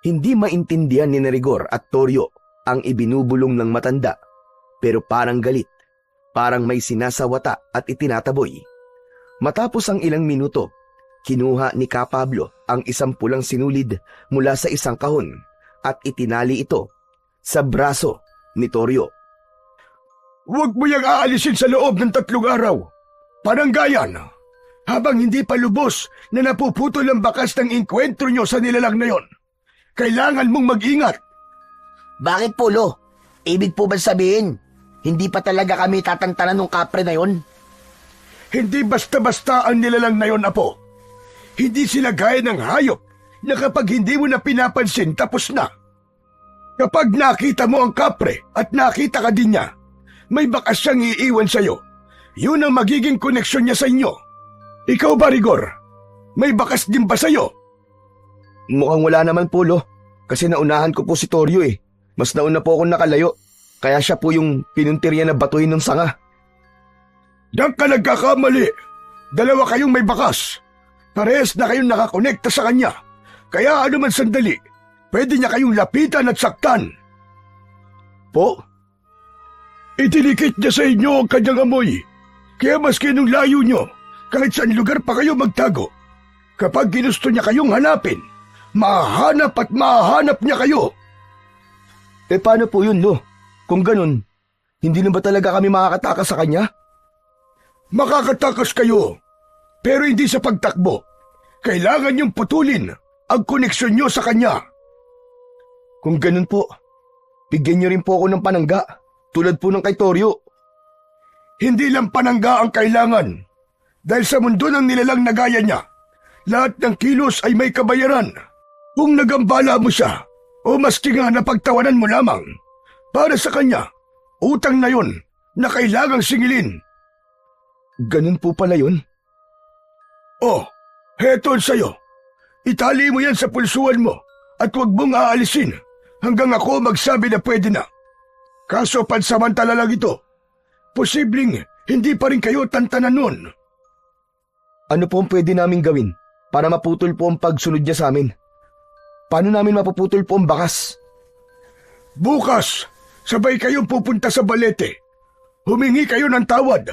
Hindi maintindihan ni Rigor at Toryo ang ibinubulong ng matanda, pero parang galit, parang may sinasawata at itinataboy. Matapos ang ilang minuto, kinuha ni Ka Pablo ang isang pulang sinulid mula sa isang kahon at itinali ito sa braso ni Toryo. Huwag mo yang aalisin sa loob ng 3 araw. Pananggayan, habang hindi pa lubos na napuputol ang bakas ng inkwentro nyo sa nilalang na yon. Kailangan mong mag-ingat. Bakit po, Lo? Ibig po ba sabihin, hindi pa talaga kami tatantanan ng kapre na yon? Hindi basta-basta ang nilalang na yon, Apo. Hindi sila gaya ng hayop na kapag hindi mo na pinapansin, tapos na. Kapag nakita mo ang kapre at nakita ka din niya, may bakas siyang iiwan sa'yo. Yun ang magiging koneksyon niya sa inyo. Ikaw ba, Rigor? May bakas din ba sa'yo? Mukhang wala naman po, Lo. Kasi naunahan ko po si Toryo eh. Mas nauna po akong nakalayo. Kaya siya po yung pinuntirya na batuhin ng sanga. Diyan ka nagkakamali. 2 kayong may bakas. Parehas na kayong nakakonekta sa kanya. Kaya ano man sandali, pwede niya kayong lapitan at saktan. Po? Itinikit niya sa inyo ang kanyang amoy. Kaya maski nung layo nyo, kahit saan lugar pa kayo magtago, kapag ginusto niya kayong hanapin, mahanap at mahanap niya kayo. Eh paano po yun, Lo? Kung ganun, hindi na ba talaga kami makakatakas sa kanya? Makakatakas kayo, pero hindi sa pagtakbo. Kailangan niyong putulin ang koneksyon niyo sa kanya. Kung ganun po, bigyan niyo rin po ako ng panangga, tulad po ng kay Toryo. Hindi lang panangga ang kailangan. Dahil sa mundo ng nilalang na gaya niya, lahat ng kilos ay may kabayaran. Kung nagambala mo siya, o maski nga napagtawanan mo lamang, para sa kanya, utang na yon na kailangang singilin. Ganun po pala yun? Oh, heto sa'yo. Itali mo yan sa pulsuan mo at huwag mong aalisin hanggang ako magsabi na pwede na. Kaso pansamantala lang ito. Posibleng hindi pa rin kayo tantanan nun. Ano po ang pwede namin gawin para maputol po ang pagsunod niya sa amin? Paano namin mapuputol po ang bakas? Bukas, sabay kayong pupunta sa balete. Humingi kayo ng tawad.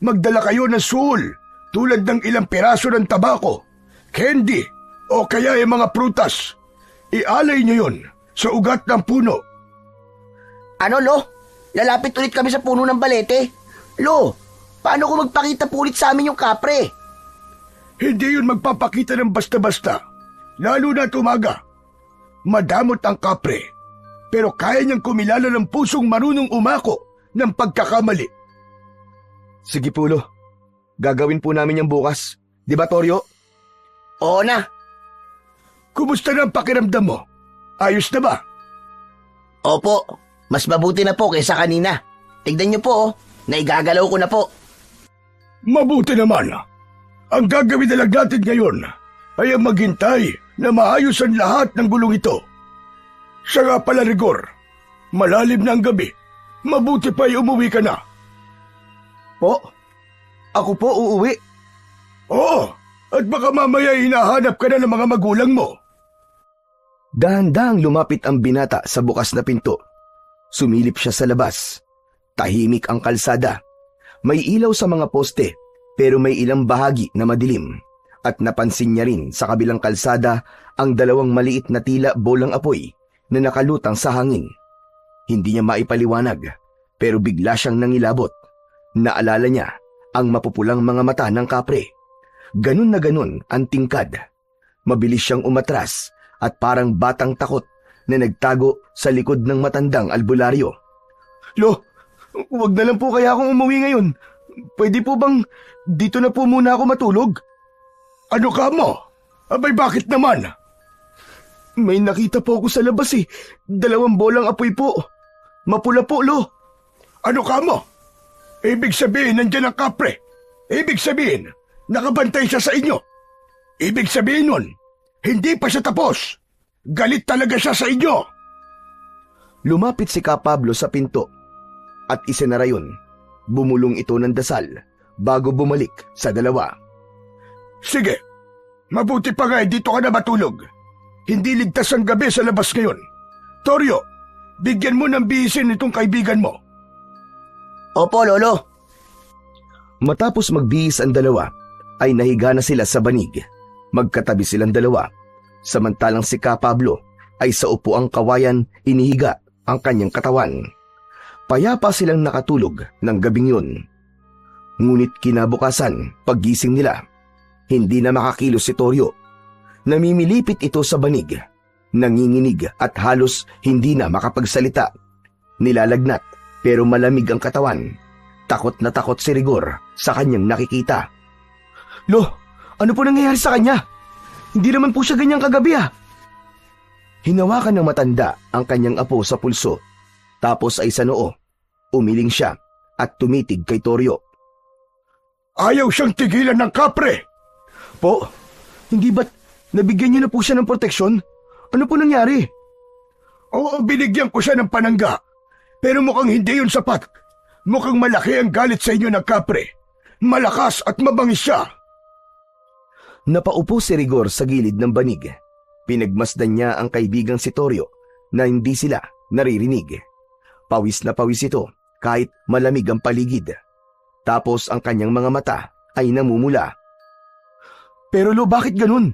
Magdala kayo ng suol tulad ng ilang piraso ng tabako, candy, o kaya yung mga prutas. Ialay niyo yon sa ugat ng puno. Ano, Lo? Lalapit ulit kami sa puno ng balete? Lo, paano kung magpakita po ulit sa amin yung kapre? Hindi yun magpapakita ng basta-basta, lalo na umaga. Madamot ang kapre, pero kaya niyang kumilala ng pusong marunong umako ng pagkakamali. Sige po, Lo. Gagawin po namin yung bukas. Di ba, Toryo? Oo na. Kumusta na ang pakiramdam mo? Ayos na ba? Opo, mas mabuti na po kaysa kanina. Tignan niyo po, naigagalaw ko na po. Mabuti naman. Ang gagawin na lang natin ngayon ay ang maghintay na maayos ang lahat ng gulong ito. Siya nga pala, Rigor. Malalim na ang gabi. Mabuti pa ay umuwi ka na. Po? Ako po uuwi. Oo, at baka mamaya hinahanap ka na ng mga magulang mo. Dahan-dahang lumapit ang binata sa bukas na pinto. Sumilip siya sa labas. Tahimik ang kalsada. May ilaw sa mga poste, pero may ilang bahagi na madilim at napansin niya rin sa kabilang kalsada ang dalawang maliit na tila bolang apoy na nakalutang sa hangin. Hindi niya maipaliwanag pero bigla siyang nangilabot. Naalala niya ang mapupulang mga mata ng kapre. Ganun na ganun ang tingkad. Mabilis siyang umatras at parang batang takot na nagtago sa likod ng matandang albularyo. Lo, wag na lang po kaya akong umuwi ngayon. Pwede po bang dito na po muna ako matulog? Ano ka mo? Abay bakit naman? May nakita po ako sa labas eh. 2 bolang apoy po. Mapula po, Lo. Ano ka mo? Ibig sabihin nandyan ang kapre. Ibig sabihin, nakabantay siya sa inyo. Ibig sabihin nun, hindi pa siya tapos. Galit talaga siya sa inyo. Lumapit si Ka Pablo sa pinto at isinara yun. Bumulong ito ng dasal bago bumalik sa dalawa. Sige, mabuti pa nga dito ka na matulog. Hindi ligtas ang gabi sa labas ngayon. Toryo, bigyan mo ng bihisin itong kaibigan mo. Opo, Lolo. Matapos magbihis ang dalawa, ay nahiga na sila sa banig. Magkatabi silang dalawa. Samantalang si Ka Pablo ay sa upuang kawayan inihiga ang kanyang katawan. Payapa silang nakatulog ng gabing yun. Ngunit kinabukasan, paggising nila, hindi na makakilos si Toryo. Namimilipit ito sa banig, nanginginig at halos hindi na makapagsalita. Nilalagnat pero malamig ang katawan. Takot na takot si Rigor sa kanyang nakikita. Lo, ano po nangyayari sa kanya? Hindi naman po siya ganyang kagabi ah. Hinawakan ng matanda ang kanyang apo sa pulso. Tapos ay sa noo. Umiling siya at tumitig kay Toryo. Ayaw siyang tigilan ng kapre. Po, hindi ba't nabigyan niyo na po siya ng proteksyon? Ano po nangyari? Oo, binigyan ko siya ng panangga. Pero mukhang hindi yun sapat. Mukhang malaki ang galit sa inyo ng kapre. Malakas at mabangis siya. Napaupo si Rigor sa gilid ng banig. Pinagmasdan niya ang kaibigang si Toryo na hindi sila naririnig. Pawis na pawis ito kahit malamig ang paligid. Tapos ang kanyang mga mata ay namumula. Pero Lo, bakit ganun?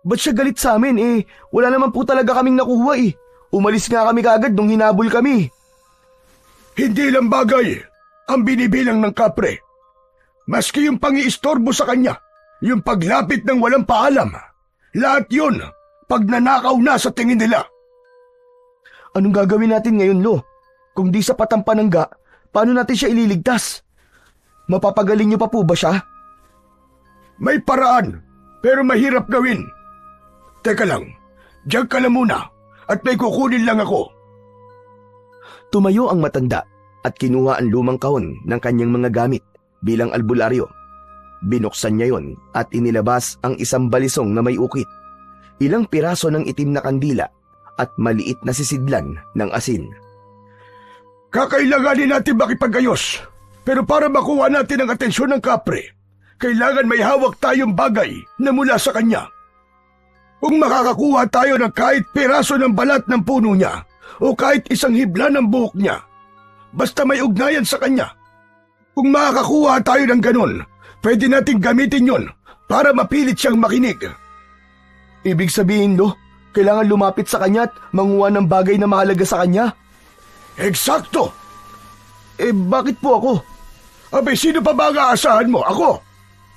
Ba't siya galit sa amin eh? Wala naman po talaga kaming nakuha eh. Umalis nga kami kaagad nung hinabol kami. Hindi lang bagay ang binibilang ng kapre. Maski yung pangiistorbo sa kanya, yung paglapit ng walang paalam, lahat yun pagnanakaw na sa tingin nila. Anong gagawin natin ngayon, Lo? Kung di sapat ang panangga, paano natin siya ililigtas? Mapapagaling niyo pa po ba siya? May paraan, pero mahirap gawin. Teka lang, diyan ka na muna at may kukunin lang ako. Tumayo ang matanda at kinuha ang lumang kahon ng kanyang mga gamit bilang albularyo. Binuksan niya yon at inilabas ang isang balisong na may ukit, ilang piraso ng itim na kandila at maliit na sisidlan ng asin. Kakailanganin natin makipagayos, pero para makuha natin ang atensyon ng kapre, kailangan may hawak tayong bagay na mula sa kanya. Kung makakakuha tayo ng kahit piraso ng balat ng puno niya o kahit isang hibla ng buhok niya, basta may ugnayan sa kanya. Kung makakakuha tayo ng ganon, pwede nating gamitin yon para mapilit siyang makinig. Ibig sabihin, Lo, kailangan lumapit sa kanya at manguha ng bagay na mahalaga sa kanya? Eksakto! Eh, bakit po ako? Abay, sino pa ba ang aasahan mo? Ako?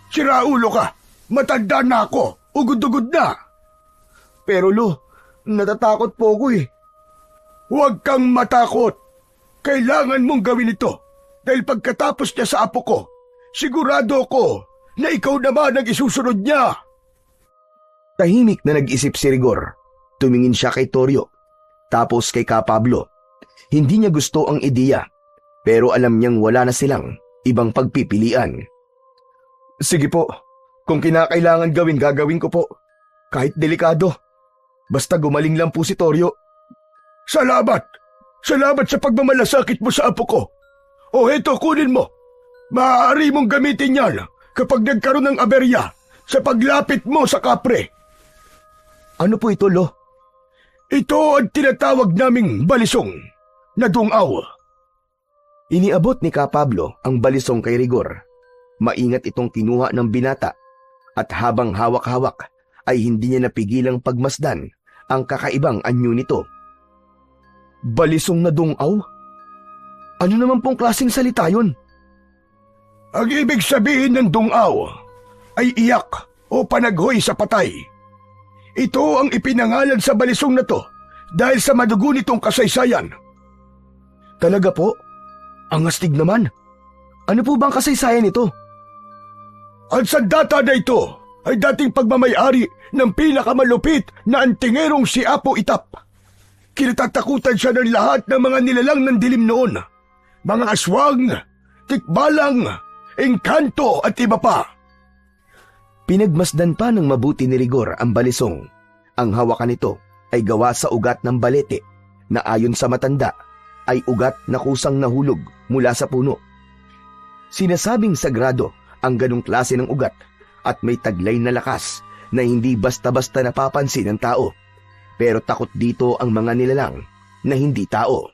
Siraulo ka. Matanda na ako. Ugod-ugod na. Pero Lo, natatakot po ako eh. Huwag kang matakot. Kailangan mong gawin ito. Dahil pagkatapos niya sa apo ko, sigurado ko na ikaw naman ang isusunod niya. Tahimik na nag-isip si Rigor. Tumingin siya kay Toryo, tapos kay Ka Pablo. Hindi niya gusto ang ideya, pero alam niyang wala na silang ibang pagpipilian. Sige po, kung kinakailangan gawin, gagawin ko po. Kahit delikado. Basta gumaling lang po si Toryo. Salamat! Salamat sa pagmamalasakit mo sa apo ko. O heto, kunin mo. Maaari mong gamitin yan kapag nagkaroon ng aberya sa paglapit mo sa kapre. Ano po ito, Lo? Ito ang tinatawag naming balisong na dungaw. Iniabot ni Ka Pablo ang balisong kay Rigor. Maingat itong kinuha ng binata at habang hawak-hawak ay hindi niya napigilang pagmasdan ang kakaibang anyo nito. Balisong na dungaw? Ano naman pong klaseng salita yun? Ang ibig sabihin ng dungaw ay iyak o panaghoy sa patay. Ito ang ipinangalan sa balisong na to dahil sa madugo nitong kasaysayan. Talaga po? Ang astig naman. Ano po bang kasaysayan nito? Ang sandata na ito ay dating pagmamayari ng pinakamalupit na antingerong si Apo Itap. Kinatatakutan siya ng lahat ng mga nilalang ng dilim noon. Mga aswang, tikbalang, engkanto at iba pa. Pinagmasdan pa ng mabuti ni Rigor ang balisong. Ang hawakan nito ay gawa sa ugat ng balete na ayon sa matanda ay ugat na kusang nahulog mula sa puno. Sinasabing sagrado ang ganong klase ng ugat at may taglay na lakas na hindi basta-basta napapansin ng tao. Pero takot dito ang mga nilalang na hindi tao.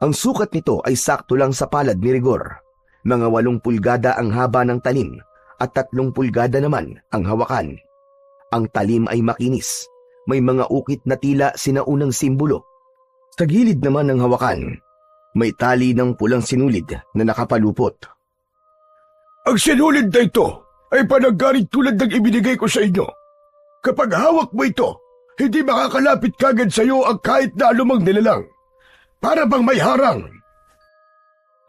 Ang sukat nito ay sakto lang sa palad ni Rigor. Mga 8 pulgada ang haba ng talim at 3 pulgada naman ang hawakan. Ang talim ay makinis. May mga ukit na tila sinaunang simbolo. Sa gilid naman ng hawakan, may tali ng pulang sinulid na nakapalupot. Ang sinulid na ito ay panaggarit tulad ng ibinigay ko sa inyo. Kapag hawak mo ito, hindi makakalapit kagad sa iyo ang kahit na anumang nilalang. Para bang may harang.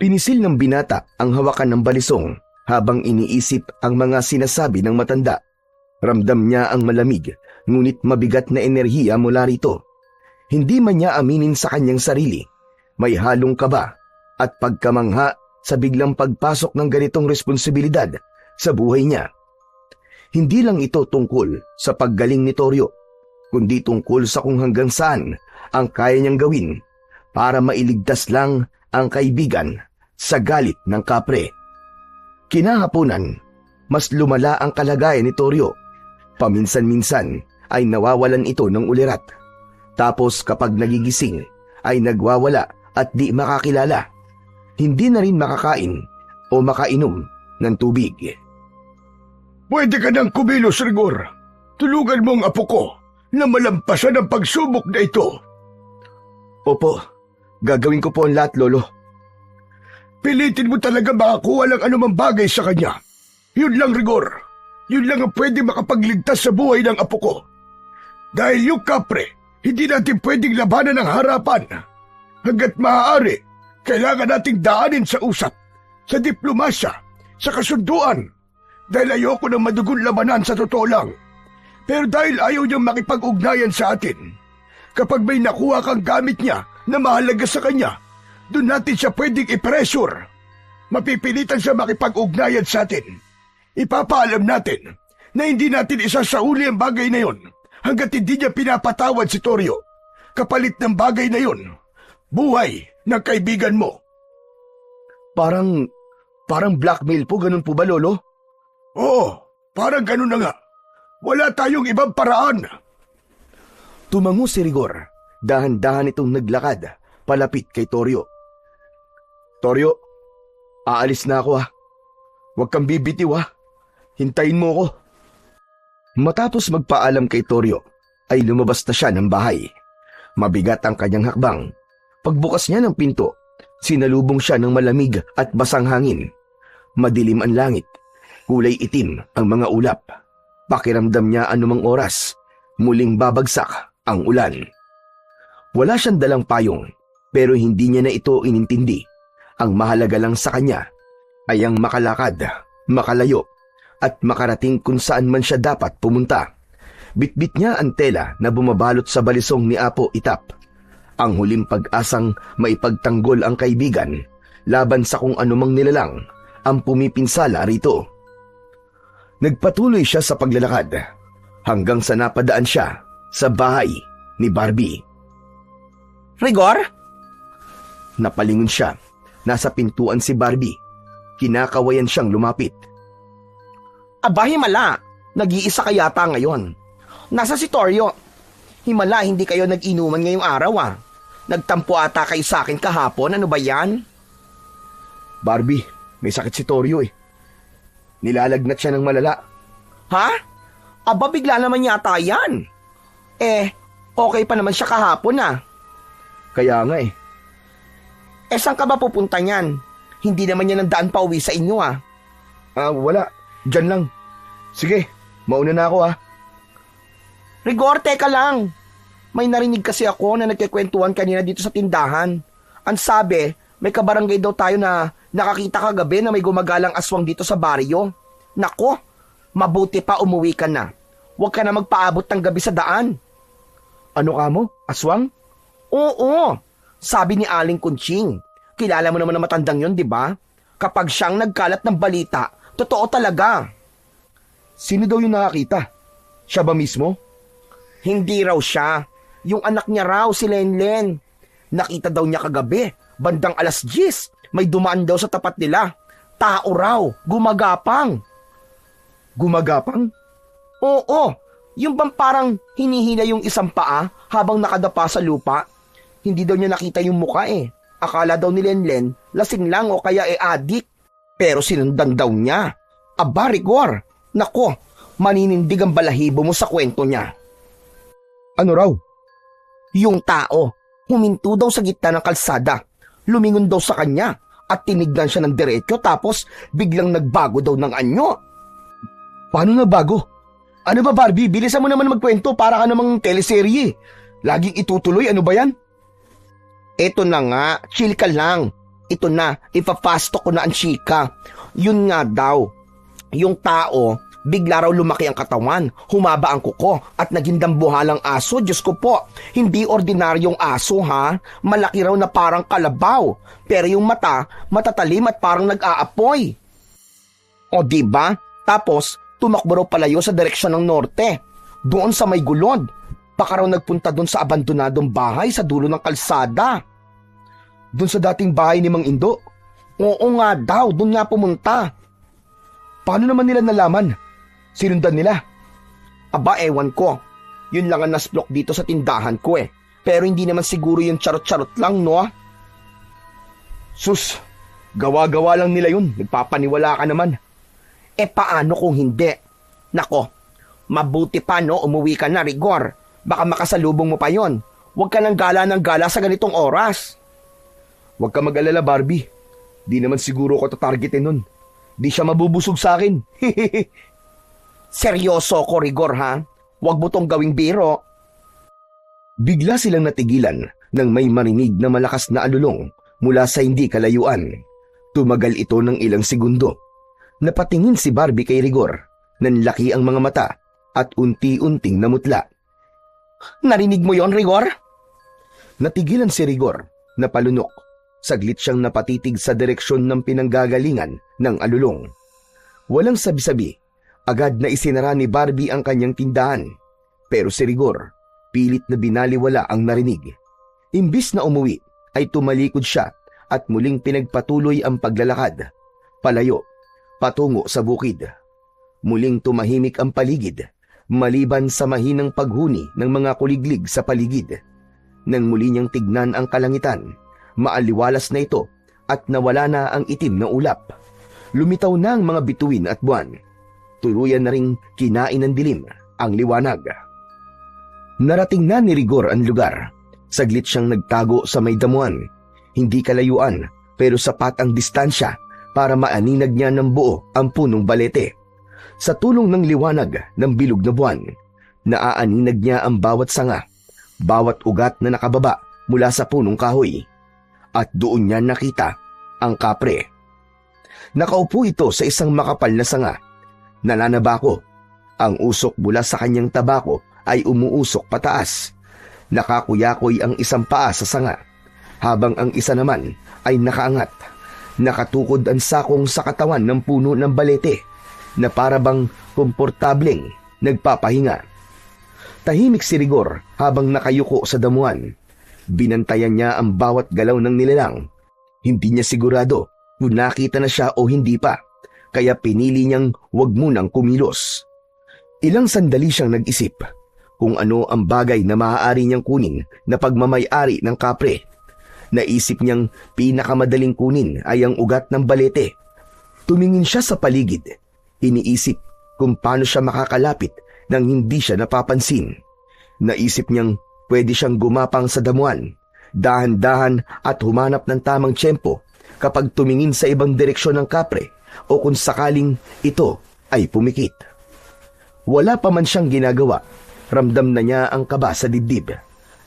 Pinisil ng binata ang hawakan ng balisong habang iniisip ang mga sinasabi ng matanda. Ramdam niya ang malamig ngunit mabigat na enerhiya mula rito. Hindi man niya aminin sa kanyang sarili. May halong kaba at pagkamangha sa biglang pagpasok ng ganitong responsibilidad sa buhay niya. Hindi lang ito tungkol sa paggaling ni Toryo, kundi tungkol sa kung hanggang saan ang kaya niyang gawin para mailigtas lang ang kaibigan sa galit ng kapre. Kinahaponan, mas lumala ang kalagayan ni Toryo. Paminsan-minsan ay nawawalan ito ng ulirat. Tapos kapag nagigising ay nagwawala at di makakilala. Hindi na rin makakain o makainom ng tubig. Pwede ka nang kumilos, Rigor. Tulungan mo ang apo ko na malampasan ang pagsubok na ito. Opo, gagawin ko po ang lahat, Lolo. Pilitin mo talaga makakuha ng anumang bagay sa kanya. Yun lang, Rigor. Yun lang ang pwede makapagligtas sa buhay ng apo ko. Dahil yung kapre, hindi natin pwedeng labanan ng harapan. Hanggat maaari, kailangan nating daanin sa usap, sa diplomasya, sa kasunduan. Dahil ayoko ng madugon labanan sa totoo lang. Pero dahil ayaw niyang makipag-ugnayan sa atin, kapag may nakuha kang gamit niya na mahalaga sa kanya, doon natin siya pwedeng i-pressure. Mapipilitan siya makipag-ugnayan sa atin. Ipapaalam natin na hindi natin isasauli ang bagay na yon hanggat hindi niya pinapatawad si Toryo. Kapalit ng bagay na yon, buhay ng kaibigan mo. Parang blackmail po, ganun po ba, Lolo? Oo, parang ganun na nga. Wala tayong ibang paraan. Tumango si Rigor. Dahan-dahan itong naglakad palapit kay Toryo. Toryo, aalis na ako ha. Huwag kang bibitiw ha. Hintayin mo ko. Matapos magpaalam kay Toryo, ay lumabas na siya ng bahay. Mabigat ang kanyang hakbang. Pagbukas niya ng pinto, sinalubong siya ng malamig at basang hangin. Madilim ang langit. Kulay itim ang mga ulap. Pakiramdam niya anumang oras, muling babagsak ang ulan. Wala siyang dalang payong, pero hindi niya na ito inintindi. Ang mahalaga lang sa kanya ay ang makalakad, makalayo, at makarating kung saan man siya dapat pumunta. Bitbit niya ang tela na bumabalot sa balisong ni Apo Itap. Ang huling pag-asang maipagtanggol ang kaibigan laban sa kung anumang nilalang ang pumipinsala rito. Nagpatuloy siya sa paglalakad hanggang sa napadaan siya sa bahay ni Barbie. Rigor? Napalingon siya. Nasa pintuan si Barbie. Kinakawayan siyang lumapit. Aba, himala. Nag-iisa ka yata ngayon. Nasa si Toryo. Himala, hindi kayo nag-inuman ngayong araw ah. Nagtampo ata kayo sa akin kahapon. Ano ba yan? Barbie, may sakit si Toryo eh. Nilalagnat siya ng malala. Ha? Aba, bigla naman yata yan. Okay pa naman siya kahapon ah. Kaya nga eh. Saan ka ba pupunta niyan? Hindi naman yan ang daan pa uwi sa inyo ah. Wala. Diyan lang. Sige, mauna na ako ah. Rigor, teka lang. May narinig kasi ako na nagkikwentuhan kanina dito sa tindahan. Ang sabi, may kabarangay daw tayo na nakakita kagabi na may gumagalang aswang dito sa baryo. Nako, mabuti pa umuwi ka na. Huwag ka na magpaabot ng gabi sa daan. Ano ka mo? Aswang? Oo, sabi ni Aling Kunching. Kilala mo naman na matandang yon, di ba? Kapag siyang nagkalat ng balita, totoo talaga. Sino daw yung nakakita? Siya ba mismo? Hindi raw siya. Yung anak niya raw, si Lenlen. Nakita daw niya kagabi, bandang 10:00, may dumaan daw sa tapat nila. Tao raw, gumagapang. Gumagapang? Oo, yung bang parang hinihila yung isang paa habang nakadapa sa lupa. Hindi daw niya nakita yung muka eh. Akala daw ni Lenlen, lasing lang o kaya adik. Pero sinundan daw niya. Aba, Rigor, nako, maninindig ang balahibo mo sa kwento niya. Ano raw? Yung tao, huminto daw sa gitna ng kalsada. Lumingon daw sa kanya at tinignan siya ng diretso tapos biglang nagbago daw ng anyo. Paano nagbago? Ano ba, Barbie? Bilisan mo naman magkwento para ka namang teleserye. Laging itutuloy, ano ba yan? Eto na nga, chill ka lang. Ito na, ipapasto ko na ang chika. Yun nga daw, yung tao, bigla raw lumaki ang katawan, humaba ang kuko at naging dambuhalang aso. Diyos ko po, hindi ordinaryong aso ha. Malaki raw na parang kalabaw, pero yung mata, matatalim at parang nag-aapoy. O diba? Tapos, tumakbo raw palayo sa direksyon ng norte. Doon sa may gulod. Baka raw nagpunta doon sa abandonadong bahay sa dulo ng kalsada. Doon sa dating bahay ni Mang Indo? Oo nga daw, doon nga pumunta. Paano naman nila nalaman? Sinundan nila? Aba, ewan ko. Yun lang ang nasplok dito sa tindahan ko eh. Pero hindi naman siguro yung charot-charot lang, no? Sus, gawa-gawa lang nila yun. Nagpapaniwala ka naman. Paano kung hindi? Nako, mabuti pa no, umuwi ka na, Rigor. Baka makasalubong mo pa yon. Huwag ka nang gala ng gala sa ganitong oras. Huwag ka mag-alala, Barbie. Di naman siguro ko tatargetin nun. Di siya mabubusog sa akin. Seryoso ko, Rigor, ha? Huwag mo tong gawing biro. Bigla silang natigilan nang may marinig na malakas na alulong mula sa hindi kalayuan. Tumagal ito ng ilang segundo. Napatingin si Barbie kay Rigor. Nanlaki ang mga mata at unti-unting namutla. Narinig mo yon, Rigor? Natigilan si Rigor, napalunok. Saglit siyang napatitig sa direksyon ng pinanggagalingan ng alulong. Walang sabi-sabi, agad na isinara ni Barbie ang kanyang tindahan. Pero si Rigor, pilit na binaliwala ang narinig. Imbis na umuwi, ay tumalikod siya at muling pinagpatuloy ang paglalakad. Palayo, patungo sa bukid. Muling tumahimik ang paligid, maliban sa mahinang paghuni ng mga kuliglig sa paligid. Nang muli niyang tignan ang kalangitan, maaliwalas na ito at nawala na ang itim na ulap. Lumitaw na ang mga bituin at buwan. Tuluyan na ring kinain ng dilim ang liwanag. Narating na ni Rigor ang lugar. Saglit siyang nagtago sa may damuhan. Hindi kalayuan pero sapat ang distansya para maaninag niya ng buo ang punong balete. Sa tulong ng liwanag ng bilog na buwan, naaaninag niya ang bawat sanga, bawat ugat na nakababa mula sa punong kahoy. At doon niya nakita ang kapre. Nakaupo ito sa isang makapal na sanga. Nananabako. Ang usok mula sa kanyang tabako ay umuusok pataas. Nakakuyakoy ang isang paa sa sanga, habang ang isa naman ay nakaangat. Nakatukod ang sakong sa katawan ng puno ng balete, na parabang komportableng nagpapahinga. Tahimik si Rigor habang nakayuko sa damuhan. Binantayan niya ang bawat galaw ng nilalang. Hindi niya sigurado kung nakita na siya o hindi pa, kaya pinili niyang huwag munang kumilos. Ilang sandali siyang nag-isip kung ano ang bagay na maaari niyang kunin na pagmamay-ari ng kapre. Naisip niyang pinakamadaling kunin ay ang ugat ng balete. Tumingin siya sa paligid. Iniisip kung paano siya makakalapit nang hindi siya napapansin. Naisip niyang pwede siyang gumapang sa damuhan, dahan-dahan at humanap ng tamang tiyempo kapag tumingin sa ibang direksyon ng kapre o kung sakaling ito ay pumikit. Wala pa man siyang ginagawa, ramdam na niya ang kaba sa dibdib.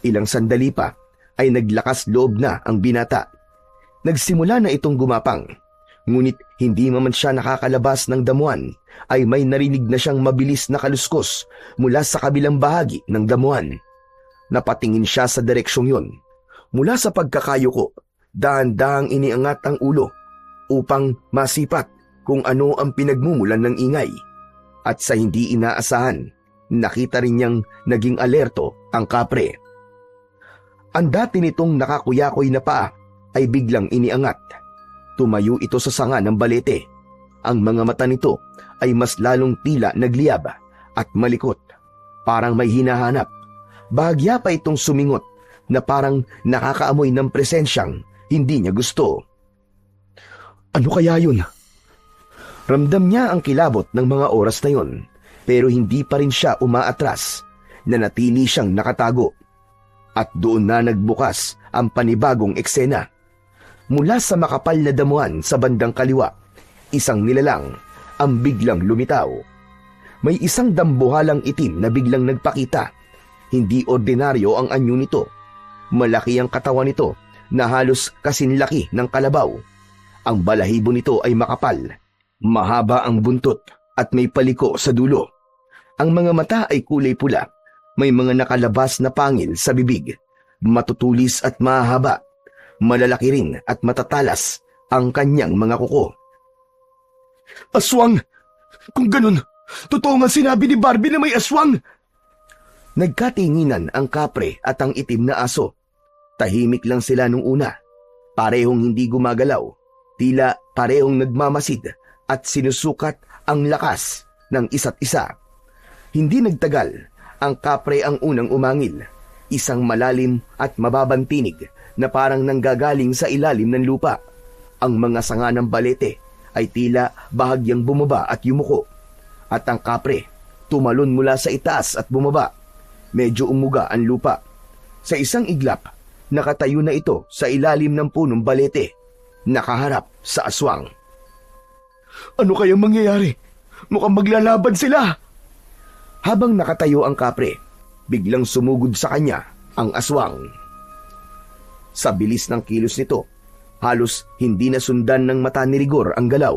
Ilang sandali pa ay naglakas loob na ang binata. Nagsimula na itong gumapang, ngunit hindi man siya nakakalabas ng damuhan ay may narinig na siyang mabilis na kaluskos mula sa kabilang bahagi ng damuhan. Napatingin siya sa direksyong yun. Mula sa pagkakayuko, dahan-dahang iniangat ang ulo upang masipat kung ano ang pinagmumulan ng ingay. At sa hindi inaasahan, nakita rin niyang naging alerto ang kapre. Ang dati nitong nakakuyakoy na paa ay biglang iniangat. Tumayo ito sa sanga ng balete. Ang mga mata nito ay mas lalong tila nagliyab at malikot, parang may hinahanap. Bahagya pa itong sumingot na parang nakakaamoy ng presensyang hindi niya gusto. Ano kaya yun? Ramdam niya ang kilabot ng mga oras na yun, pero hindi pa rin siya umaatras. Nanatili siyang nakatago. At doon na nagbukas ang panibagong eksena. Mula sa makapal na damuhan sa bandang kaliwa, isang nilalang ang biglang lumitaw. May isang dambuhalang itim na biglang nagpakita. Hindi ordinaryo ang anyo nito. Malaki ang katawan nito na halos kasinlaki ng kalabaw. Ang balahibo nito ay makapal. Mahaba ang buntot at may paliko sa dulo. Ang mga mata ay kulay pula. May mga nakalabas na pangil sa bibig. Matutulis at mahaba. Malalaki rin at matatalas ang kanyang mga kuko. Aswang! Kung ganun, totoo nga sinabi ni Barbie na may aswang! Nagkatinginan ang kapre at ang itim na aso. Tahimik lang sila nung una. Parehong hindi gumagalaw. Tila parehong nagmamasid at sinusukat ang lakas ng isa't isa. Hindi nagtagal, ang kapre ang unang umangil. Isang malalim at mababang tinig na parang nanggagaling sa ilalim ng lupa. Ang mga sanga ng balete ay tila bahagyang bumaba at yumuko. At ang kapre tumalon mula sa itaas at bumaba. Medyo umuga ang lupa. Sa isang iglap, nakatayo na ito sa ilalim ng punong balete, nakaharap sa aswang. Ano kayang mangyayari? Mukhang maglalaban sila! Habang nakatayo ang kapre, biglang sumugod sa kanya ang aswang. Sa bilis ng kilos nito, halos hindi nasundan ng mata ni Rigor ang galaw.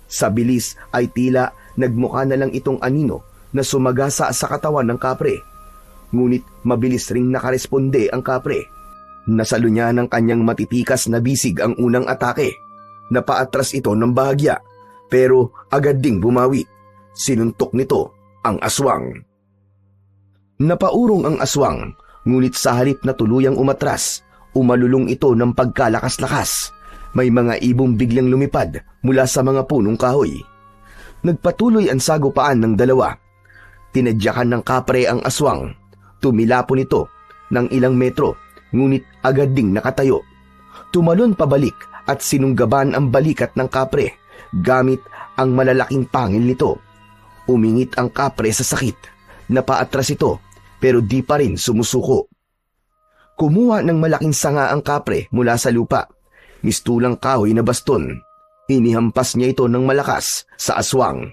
Sa bilis ay tila nagmukha na lang itong anino na sumagasa sa katawan ng kapre. Ngunit mabilis ring nakaresponde ang kapre. Nasalo niya ng kanyang matitikas na bisig ang unang atake. Napaatras ito ng bahagya, pero agad ding bumawi. Sinuntok nito ang aswang. Napaurong ang aswang, ngunit sa halip na tuluyang umatras, umalulong ito ng pagkalakas-lakas. May mga ibong biglang lumipad mula sa mga punong kahoy. Nagpatuloy ang sagupaan ng dalawa. Tinadyakan ng kapre ang aswang. Tumilapon ito ng ilang metro, ngunit agad ding nakatayo. Tumalon pabalik at sinunggaban ang balikat ng kapre gamit ang malalaking pangil nito. Umingit ang kapre sa sakit. Napaatras ito pero di pa rin sumusuko. Kumuha ng malaking sanga ang kapre mula sa lupa. Mistulang kahoy na baston. Inihampas niya ito ng malakas sa aswang.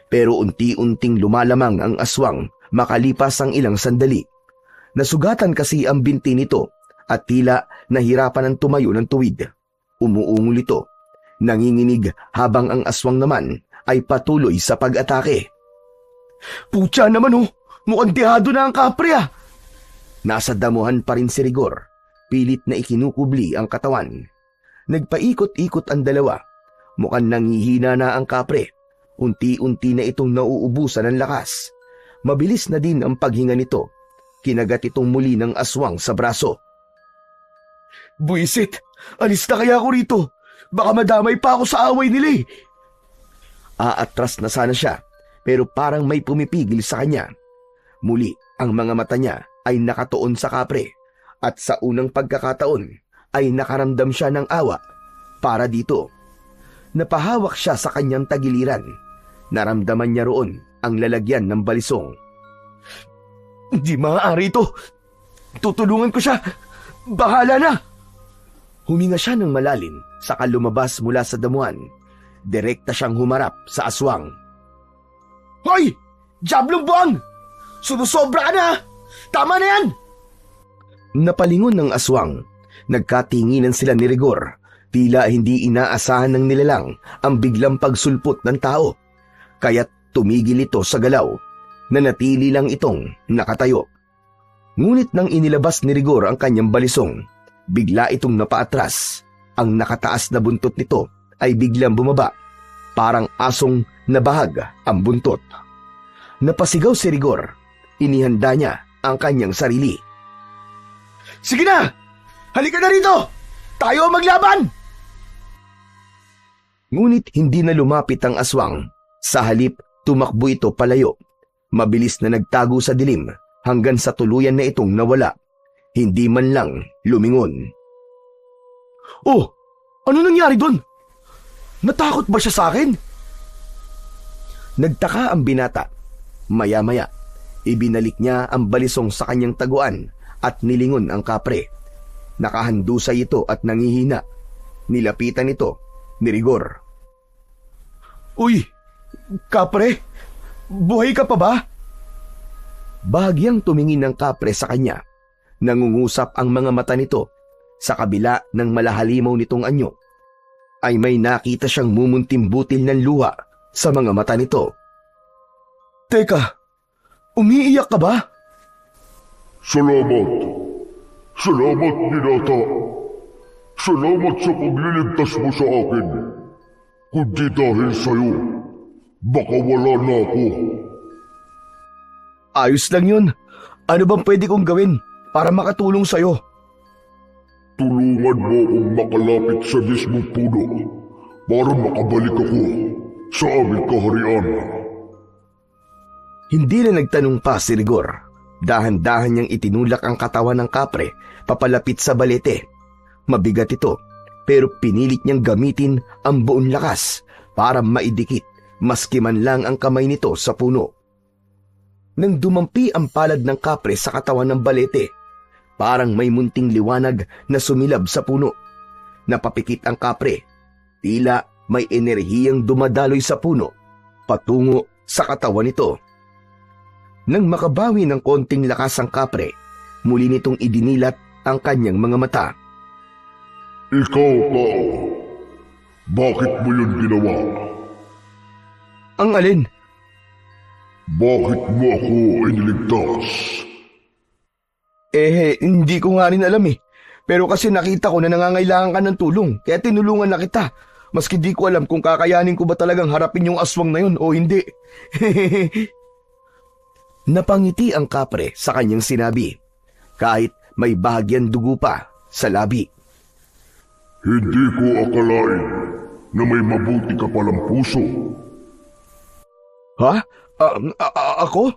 Pero unti-unting lumalamang ang aswang makalipas ang ilang sandali. Nasugatan kasi ang binti nito at tila nahirapan ang tumayo ng tuwid. Umuungol ito. Nanginginig habang ang aswang naman ay patuloy sa pag-atake. Putya naman oh! Mukhang dehado na ang kapre ah! Nasa damuhan pa rin si Rigor. Pilit na ikinukubli ang katawan. Nagpaikot-ikot ang dalawa. Mukhang nangihina na ang kapre. Unti-unti na itong nauubusan ng lakas. Mabilis na din ang paghinga nito. Kinagat itong muli ng aswang sa braso. Buisit! Alis na kaya ako rito! Baka madamay pa ako sa away nila eh! Aatras na sana siya, pero parang may pumipigil sa kanya. Muli, ang mga mata niya ay nakatuon sa kapre, at sa unang pagkakataon ay nakaramdam siya ng awa para dito. Napahawak siya sa kanyang tagiliran. Naramdaman niya roon ang lalagyan ng balisong. Hindi maaari ito. Tutulungan ko siya. Bahala na. Huminga siya ng malalim saka lumabas mula sa damuhan. Direkta siyang humarap sa aswang. Hoy! Diablong buwang! Sumusobra ka na! Tama na yan! Napalingon ng aswang. Nagkatinginan sila ni Rigor. Tila hindi inaasahan ng nilalang ang biglang pagsulpot ng tao. Kaya't tumigil ito sa galaw. Nanatili lang itong nakatayo. Ngunit nang inilabas ni Rigor ang kanyang balisong, bigla itong napaatras. Ang nakataas na buntot nito ay biglang bumaba. Parang asong nabahag ang buntot. Napasigaw si Rigor. Inihanda niya ang kanyang sarili. Sige na! Halika na rito! Tayo ang maglaban! Ngunit hindi na lumapit ang aswang. Sa halip, tumakbo ito palayo. Mabilis na nagtago sa dilim hanggang sa tuluyan na itong nawala. Hindi man lang lumingon. Oh! Ano nangyari doon? Natakot ba siya sa akin? Nagtaka ang binata. Maya-maya, ibinalik niya ang balisong sa kanyang taguan at nilingon ang kapre. Nakahandusay ito at nangihina. Nilapitan ito ni Rigor. Uy! Kapre! Buhay ka pa ba? Bahagyang tumingin ng kapre sa kanya. Nangungusap ang mga mata nito. Sa kabila ng malahalimaw nitong anyo, ay may nakita siyang mumunting butil ng luha sa mga mata nito. Teka, umiiyak ka ba? Salamat. Salamat, binata. Salamat sa pagliligtas mo sa akin. Kundi dahil sa'yo, baka wala na ako. Ayos lang yun. Ano bang pwede kong gawin para makatulong sa'yo? Tulungan mo akong makalapit sa mismong puno para makabalik ako sa aming kaharian. Hindi na nagtanong pa si Rigor. Dahan-dahan niyang itinulak ang katawan ng kapre papalapit sa balete. Mabigat ito, pero pinilit niyang gamitin ang buong lakas para maidikit maski man lang ang kamay nito sa puno. Nang dumampi ang palad ng kapre sa katawan ng balete, parang may munting liwanag na sumilab sa puno. Napapikit ang kapre. Tila may enerhiyang dumadaloy sa puno patungo sa katawan nito. Nang makabawi ng konting lakas ang kapre, muli nitong idinilat ang kanyang mga mata. Ikaw, tao. Bakit mo yun ginawa? Ang alin? Bakit mo ako iniligtas? Hindi ko nga rin alam eh. Pero kasi nakita ko na nangangailangan ka ng tulong, kaya tinulungan na kita. Maski di ko alam kung kakayanin ko ba talagang harapin yung aswang na yun o hindi. Napangiti ang kapre sa kanyang sinabi, kahit may bahagyan dugo pa sa labi. Hindi ko akalain na may mabuti ka palang puso. Ha? Ako?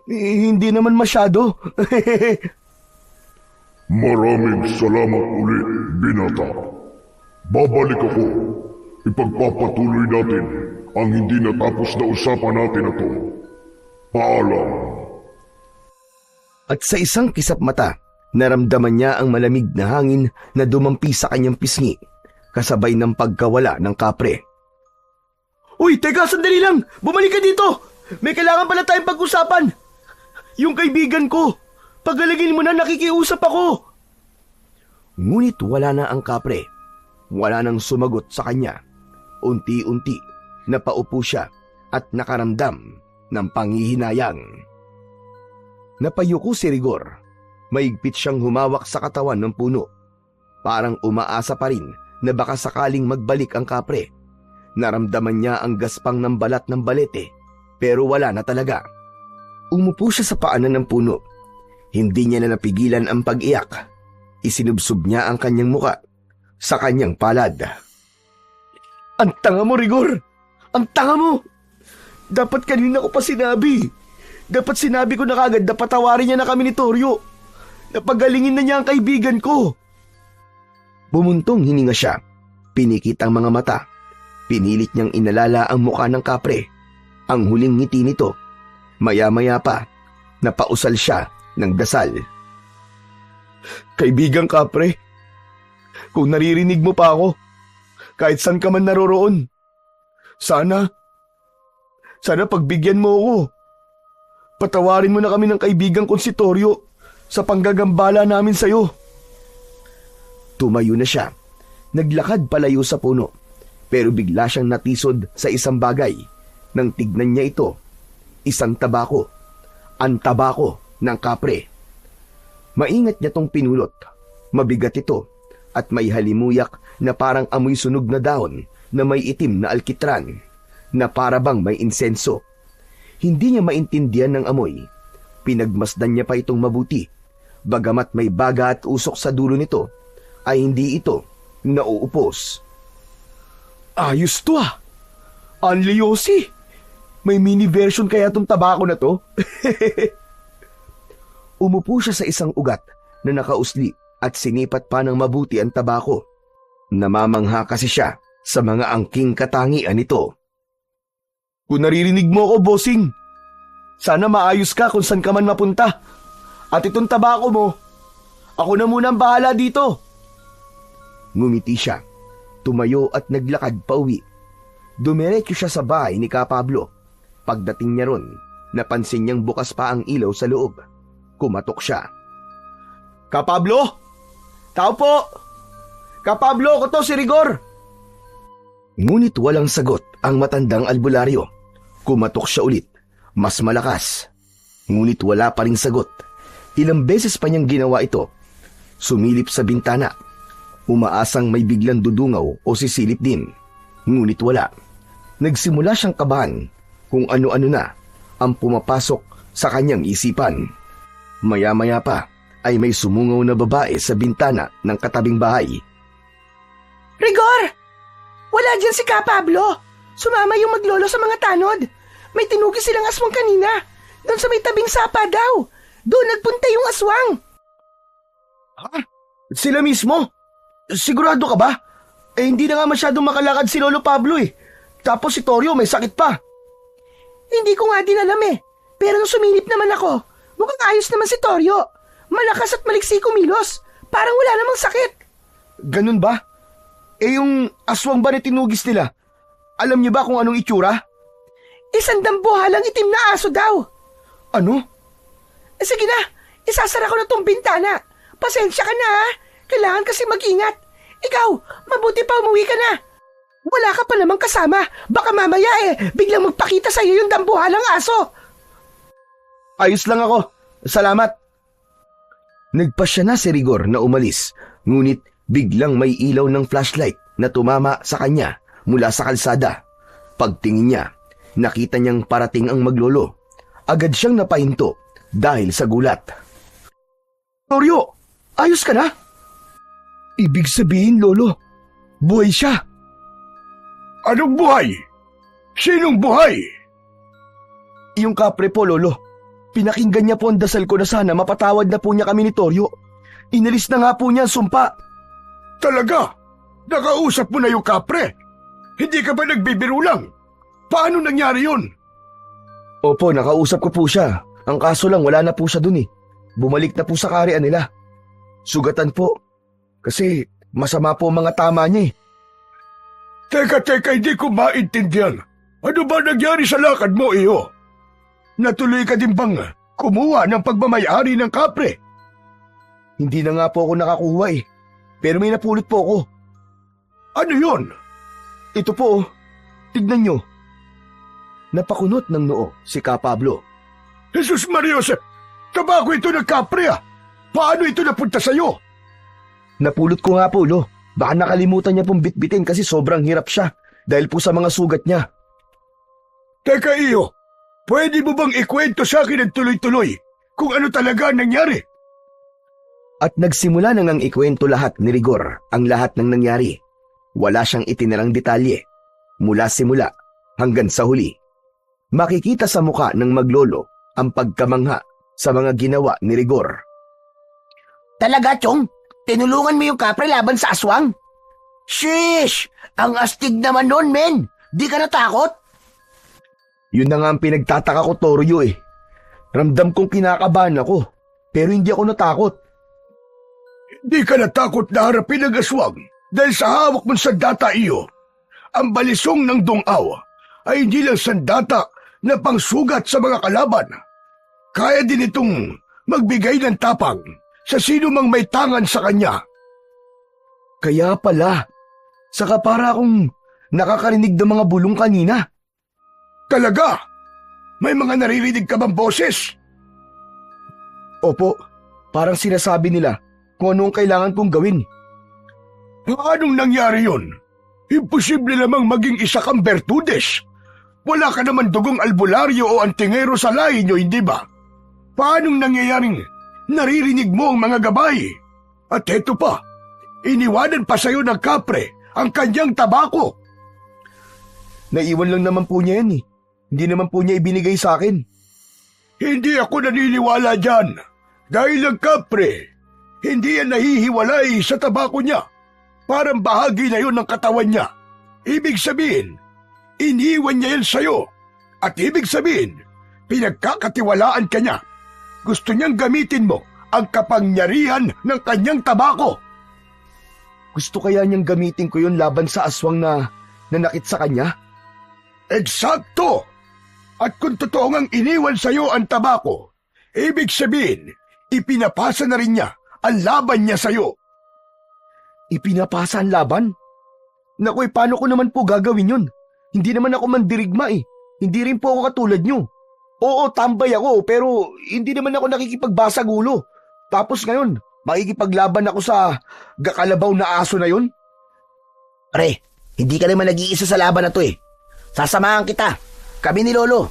Hindi naman masyado. Maraming salamat ulit, binata. Babalik ako. Ipagpapatuloy natin ang hindi natapos na usapan natin na to. Paalam. At sa isang kisap mata, naramdaman niya ang malamig na hangin na dumampi sa kanyang pisngi, kasabay ng pagkawala ng kapre. Uy, teka, sandali lang! Bumalik ka dito! May kailangan pala tayong pag-usapan! Yung kaibigan ko! Pagalagin mo na, nakikiusap ako! Ngunit wala na ang kapre. Wala nang sumagot sa kanya. Unti-unti, napaupo siya at nakaramdam ng panghihinayang. Napayuko si Rigor. Maigpit siyang humawak sa katawan ng puno. Parang umaasa pa rin na baka sakaling magbalik ang kapre. Naramdaman niya ang gaspang ng balat ng balete, pero wala na talaga. Umupo siya sa paanan ng puno. Hindi niya na napigilan ang pag-iyak. Isinubsob niya ang kanyang muka sa kanyang palad. Ang tanga mo, Rigor! Ang tanga mo! Dapat kanina ko pa sinabi. Dapat sinabi ko na kagad na patawarin niya na kami ni Toryo. Napagalingin na niya ang kaibigan ko. Bumuntong hininga siya. Pinikit ang mga mata. Pinilit niyang inalala ang mukha ng kapre. ang huling ngiti nito. Maya-maya pa, napausal siya ng dasal. Kaibigang Kapre, kung naririnig mo pa ako, kahit saan ka man naroroon, sana pagbigyan mo ako. Patawarin mo na kami ng kaibigang kong si Toryo sa panggagambala namin sa'yo. Tumayo na siya. Naglakad palayo sa puno. Pero bigla siyang natisod sa isang bagay. Nang tignan niya ito, isang tabako. Ang tabako ng Kapre. Maingat niya tong pinulot. Mabigat ito at may halimuyak na parang amoy sunog na dahon na may itim na alkitran na para bang may insenso. Hindi niya maintindihan ng amoy. Pinagmasdan niya pa itong mabuti. Bagamat may baga at usok sa dulo nito, ay hindi ito nauupos. Ayos to ah! Anliosi! May mini version kaya tong tabako na to? Umupo siya sa isang ugat na nakausli at sinipat pa ng mabuti ang tabako. Namamangha kasi siya sa mga angking katangian nito. Kung naririnig mo ako, bossing, sana maayos ka kung saan ka man mapunta. At itong tabako mo, ako na muna ang bahala dito. Ngumiti siya, tumayo at naglakad pauwi. Dumiretso siya sa bahay ni Ka Pablo. Pagdating niya ron, napansin niyang bukas pa ang ilaw sa loob. Kumatok siya. Ka Pablo? Tao po! Ka Pablo, ako to si Rigor! Ngunit walang sagot ang matandang albularyo. Kumatok siya ulit, mas malakas. Ngunit wala pa ring sagot. Ilang beses pa niyang ginawa ito. Sumilip sa bintana. Umaasang may biglang dudungaw o sisilip din. Ngunit wala. Nagsimula siyang kabahan kung ano-ano na ang pumapasok sa kanyang isipan. Maya-maya pa ay may sumungaw na babae sa bintana ng katabing bahay. Rigor! Wala dyan si Ka Pablo! Sumama yung maglolo sa mga tanod. May tinugi silang aswang kanina. Doon sa may tabing sapa daw. Doon nagpunta yung aswang. Ha? Sila mismo? Sigurado ka ba? Hindi na nga masyadong makalakad si Lolo Pablo eh. Tapos si Toryo may sakit pa. Hindi ko nga din alam eh. Pero nung sumilip naman ako, mukhang ayos naman si Toryo. Malakas at maliksi kumilos. Parang wala namang sakit. Ganun ba? Yung aswang ba na tinugis nila? Alam niyo ba kung anong itsura? Isang dambuhalang itim na aso daw. Ano? Sige na, isasara ko na tong bintana. Pasensya ka na ha. Kailangan kasi mag-ingat. Ikaw, mabuti pa umuwi ka na. Wala ka pa namang kasama. Baka mamaya biglang magpakita sa'yo yung dambuhalang aso. Ayos lang ako. Salamat. Nagpasya na si Rigor na umalis. Ngunit biglang may ilaw ng flashlight na tumama sa kanya mula sa kalsada. Pagtingin niya, nakita niyang parating ang maglolo. Agad siyang napahinto dahil sa gulat. Toryo, ayos ka na? Ibig sabihin, Lolo, buhay siya. Anong buhay? Sinong buhay? Yung Kapre po, Lolo. Pinakinggan niya po ang dasal ko na sana mapatawad na po niya kami ni Toryo. Inalis na nga po niya ang sumpa. Talaga? Nakausap mo na yung Kapre? Hindi ka ba nagbibiro lang? Paano nangyari yun? Opo, nakausap ko po siya. Ang kaso lang, wala na po siya dun eh. Bumalik na po sa karian nila. Sugatan po. Kasi masama po ang mga tama niya eh. Teka, hindi ko maintindihan. Ano ba nangyari sa lakad mo, iyo? Natuloy ka din bang kumuha ng pagmamayari ng Kapre? Hindi na nga po ako nakakuha eh. Pero may napulot po ako. Ano yun? Ito po, tignan nyo. Napakunot ng noo si Ka Pablo. Jesus Marios, tabako ito ng Kapre ah. Paano ito napunta sa'yo? Napulot ko nga po, Lo. Baka nakalimutan niya pong bitbitin kasi sobrang hirap siya dahil po sa mga sugat niya. Teka iyo, pwede mo bang ikwento sa akin ng tuloy-tuloy kung ano talaga ang nangyari? At nagsimula na ngang ikwento lahat ni Rigor ang lahat ng nangyari. Wala siyang itinarang detalye mula simula hanggang sa huli. Makikita sa muka ng maglolo ang pagkamangha sa mga ginawa ni Rigor. Talaga, Chong? Tinulungan mo yung Kapre laban sa aswang? Shish! Ang astig naman nun, men! Di ka natakot? Yun na nga ang pinagtataka ko, Toryo eh. Ramdam kong kinakabahan ako, pero hindi ako natakot. Di ka natakot na harapin ang aswang dahil sa hawak mong sandata iyo. Ang balisong ng dungaw ay hindi lang sandata na pangsugat sa mga kalaban. Kaya din itong magbigay ng tapang sa sino mang may tangan sa kanya. Kaya pala, saka para akong nakakarinig ng mga bulong kanina. Talaga? May mga naririnig ka bang boses? Opo, parang sinasabi nila kung ano ang kailangan kong gawin. Paanong nangyari yun? Imposible namang maging isa kang Bertudes. Wala ka naman dugong albularyo o antingero sa lahi nyo, hindi ba? Paanong nangyayaring naririnig mo ang mga gabay? At heto pa, iniwanan pa sa'yo ng kapre ang kanyang tabako. Naiwan lang naman po niya yan eh. Hindi naman po niya ibinigay sa akin. Hindi ako naniniwala dyan. Dahil ang kapre, hindi yan nahihiwalay sa tabako niya. Parang bahagi na yun ng katawan niya. Ibig sabihin, iniwan niya yan sa'yo. At ibig sabihin, pinagkakatiwalaan ka niya. Gusto niyang gamitin mo ang kapangyarihan ng kanyang tabako. Gusto kaya niyang gamitin ko yun laban sa aswang na nanakit sa kanya? Eksakto! At kung totoo ngang iniwan sa'yo ang tabako, ibig sabihin, ipinapasa na rin niya ang laban niya sa'yo. Ipinapasa ang laban? Naku, paano ko naman po gagawin yun? Hindi naman ako mandirigma eh. Hindi rin po ako katulad niyo. Oo, tambay ako, pero hindi naman ako nakikipagbasag ulo. Tapos ngayon, makikipaglaban ako sa gakalabaw na aso na yun? Pre, hindi ka naman nag-iisa sa laban na to eh. Sasamahan kita. Kami ni Lolo.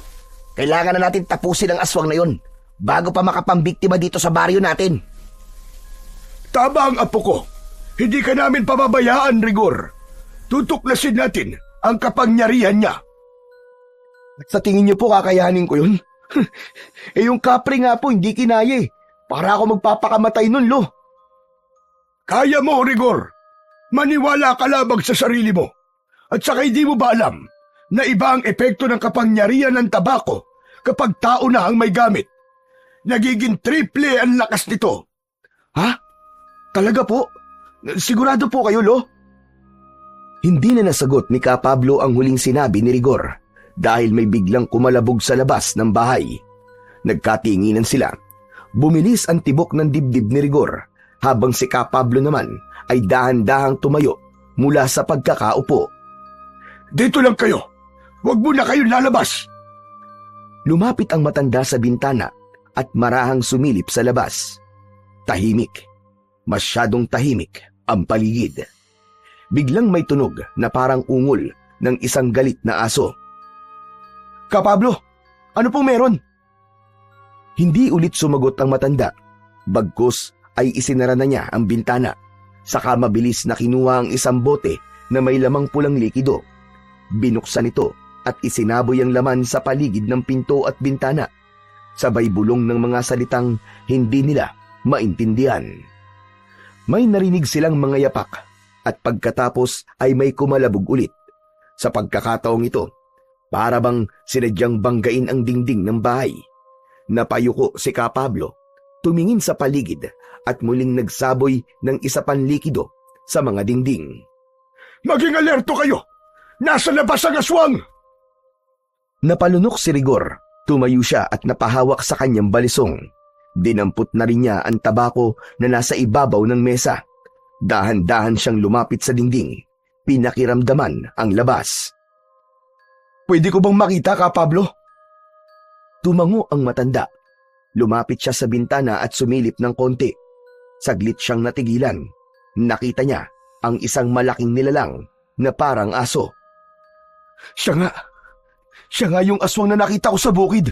Kailangan na natin tapusin ang aswang na yun bago pa makapambiktima dito sa baryo natin. Tama ang apo ko. Hindi ka namin pababayaan, Rigor. Tutuklasin natin ang kapangyarihan niya. At sa tingin niyo po kakayanin ko yun? Eh yung kapre nga po hindi kinaya eh. Para ako magpapakamatay nun, Lo. Kaya mo, Rigor. Maniwala ka lamang sa sarili mo. At saka hindi mo ba alam na iba ang epekto ng kapangyarihan ng tabako kapag tao na ang may gamit? Nagiging triple ang lakas nito. Ha? Talaga po? Sigurado po kayo, Lo? Hindi na nasagot ni Ka Pablo ang huling sinabi ni Rigor dahil may biglang kumalabog sa labas ng bahay. Nagkatinginan sila. Bumilis ang tibok ng dibdib ni Rigor habang si Ka Pablo naman ay dahan-dahang tumayo mula sa pagkakaupo. Dito lang kayo. Huwag mo na kayong lalabas. Lumapit ang matanda sa bintana at marahang sumilip sa labas. Tahimik. Masyadong tahimik ang paligid. Biglang may tunog na parang ungol ng isang galit na aso. Ka Pablo, ano pong meron? Hindi ulit sumagot ang matanda. Bagkus ay isinara na niya ang bintana. Saka mabilis na kinuha ang isang bote na may lamang pulang likido. Binuksan ito at isinaboy ang laman sa paligid ng pinto at bintana. Sabay bulong ng mga salitang hindi nila maintindihan. May narinig silang mga yapak at pagkatapos ay may kumalabog ulit. Sa pagkakataong ito, para bang sinadyang banggain ang dingding ng bahay. Napayuko si Ka Pablo, tumingin sa paligid at muling nagsaboy ng isa pang likido sa mga dingding. Maging alerto kayo! Nasa labas ang aswang! Napalunok si Rigor. Tumayo siya at napahawak sa kanyang balisong. Dinampot na rin niya ang tabako na nasa ibabaw ng mesa. Dahan-dahan siyang lumapit sa dingding. Pinakiramdaman ang labas. Pwede ko bang makita, Ka Pablo? Tumango ang matanda. Lumapit siya sa bintana at sumilip ng konti. Saglit siyang natigilan. Nakita niya ang isang malaking nilalang na parang aso. Siya nga yung aswang na nakita ko sa bukid.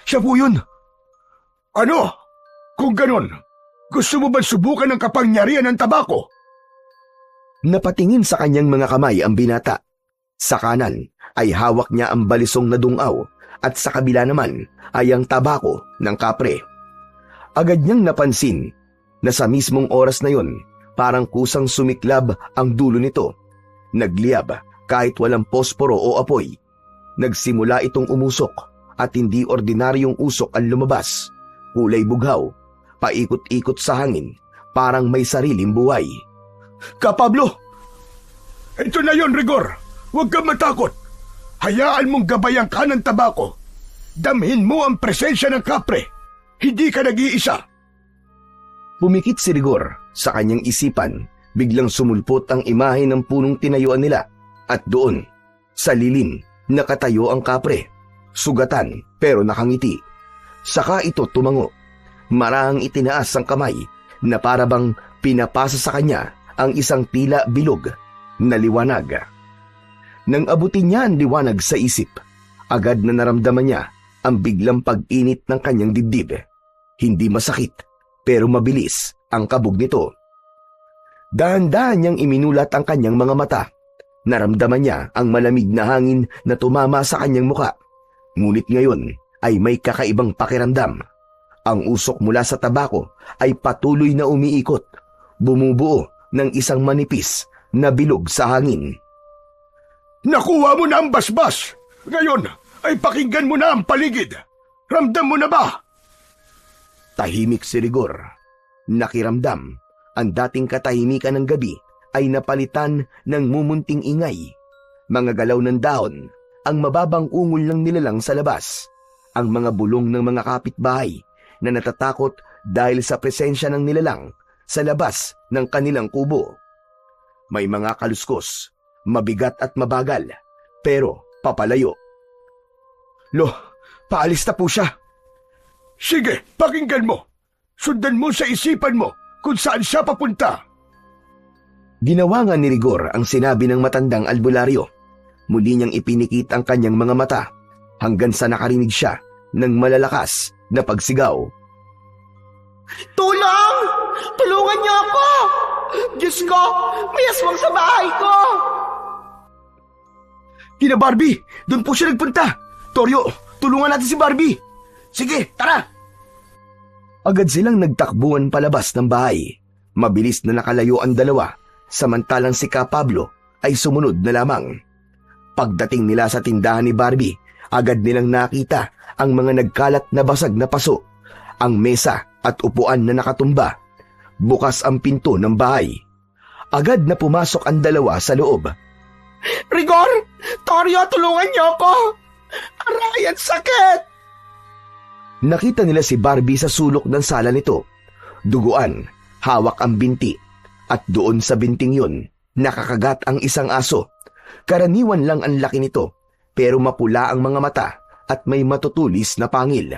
Siya po yun. Ano? Kung ganon, gusto mo ba subukan ang kapangyarihan ng tabako? Napatingin sa kanyang mga kamay ang binata. Sa kanan ay hawak niya ang balisong na dungaw at sa kabila naman ay ang tabako ng kapre. Agad niyang napansin na sa mismong oras na yon parang kusang sumiklab ang dulo nito. Nagliyab kahit walang posporo o apoy. Nagsimula itong umusok at hindi ordinaryong usok ang lumabas. Kulay bughaw, paikot-ikot sa hangin, parang may sariling buhay. Kapablo! Ito na yon, Rigor. Huwag kang matakot. Hayaan mong gabayan ka ng tabako. Damhin mo ang presensya ng kapre. Hindi ka nag-iisa. Pumikit si Rigor sa kanyang isipan, biglang sumulpot ang imahe ng punong tinayuan nila at doon, sa lilim, nakatayo ang kapre. Sugatan pero nakangiti. Saka ito tumango. Marahang itinaas ang kamay na parabang pinapasa sa kanya ang isang tila bilog na liwanag. Nang abutin niya ang liwanag sa isip, agad na naramdaman niya ang biglang pag-init ng kanyang dibdib. Hindi masakit, pero mabilis ang kabog nito. Dahan-dahan niyang iminulat ang kanyang mga mata. Naramdaman niya ang malamig na hangin na tumama sa kanyang muka. Ngunit ngayon ay may kakaibang pakiramdam. Ang usok mula sa tabako ay patuloy na umiikot, bumubuo ng isang manipis na bilog sa hangin. Nakuha mo na ang basbas. Ngayon ay pakinggan mo na ang paligid. Ramdam mo na ba? Tahimik si Rigor. Nakiramdam, ang dating katahimikan ng gabi ay napalitan ng mumunting ingay. Mga galaw ng dahon, ang mababang ungol ng nilalang sa labas, ang mga bulong ng mga kapitbahay na natatakot dahil sa presensya ng nilalang sa labas ng kanilang kubo. May mga kaluskos, mabigat at mabagal, pero papalayo. Lo, paalis na po siya. Sige, pakinggan mo. Sundan mo sa isipan mo kung saan siya papunta. Ginawa nga ni Rigor ang sinabi ng matandang albularyo. Muli niyang ipinikit ang kanyang mga mata hanggang sa nakarinig siya ng malalakas na pagsigaw. Tulong! Tulungan niyo ako! Diyos ko, may aswang sa bahay ko! Tina Barbie, doon po siya nagpunta. Toryo, tulungan natin si Barbie. Sige, tara! Agad silang nagtakbuhan palabas ng bahay. Mabilis na nakalayo ang dalawa, samantalang si Kapablo ay sumunod na lamang. Pagdating nila sa tindahan ni Barbie, agad nilang nakita ang mga nagkalat na basag na paso, ang mesa at upuan na nakatumba. Bukas ang pinto ng bahay. Agad na pumasok ang dalawa sa loob. Rigor! Toryo, tulungan niyo ako! Aray, ang sakit! Nakita nila si Barbie sa sulok ng sala nito. Duguan, hawak ang binti, at doon sa binting yun, nakakagat ang isang aso. Karaniwan lang ang laki nito, pero mapula ang mga mata at may matutulis na pangil.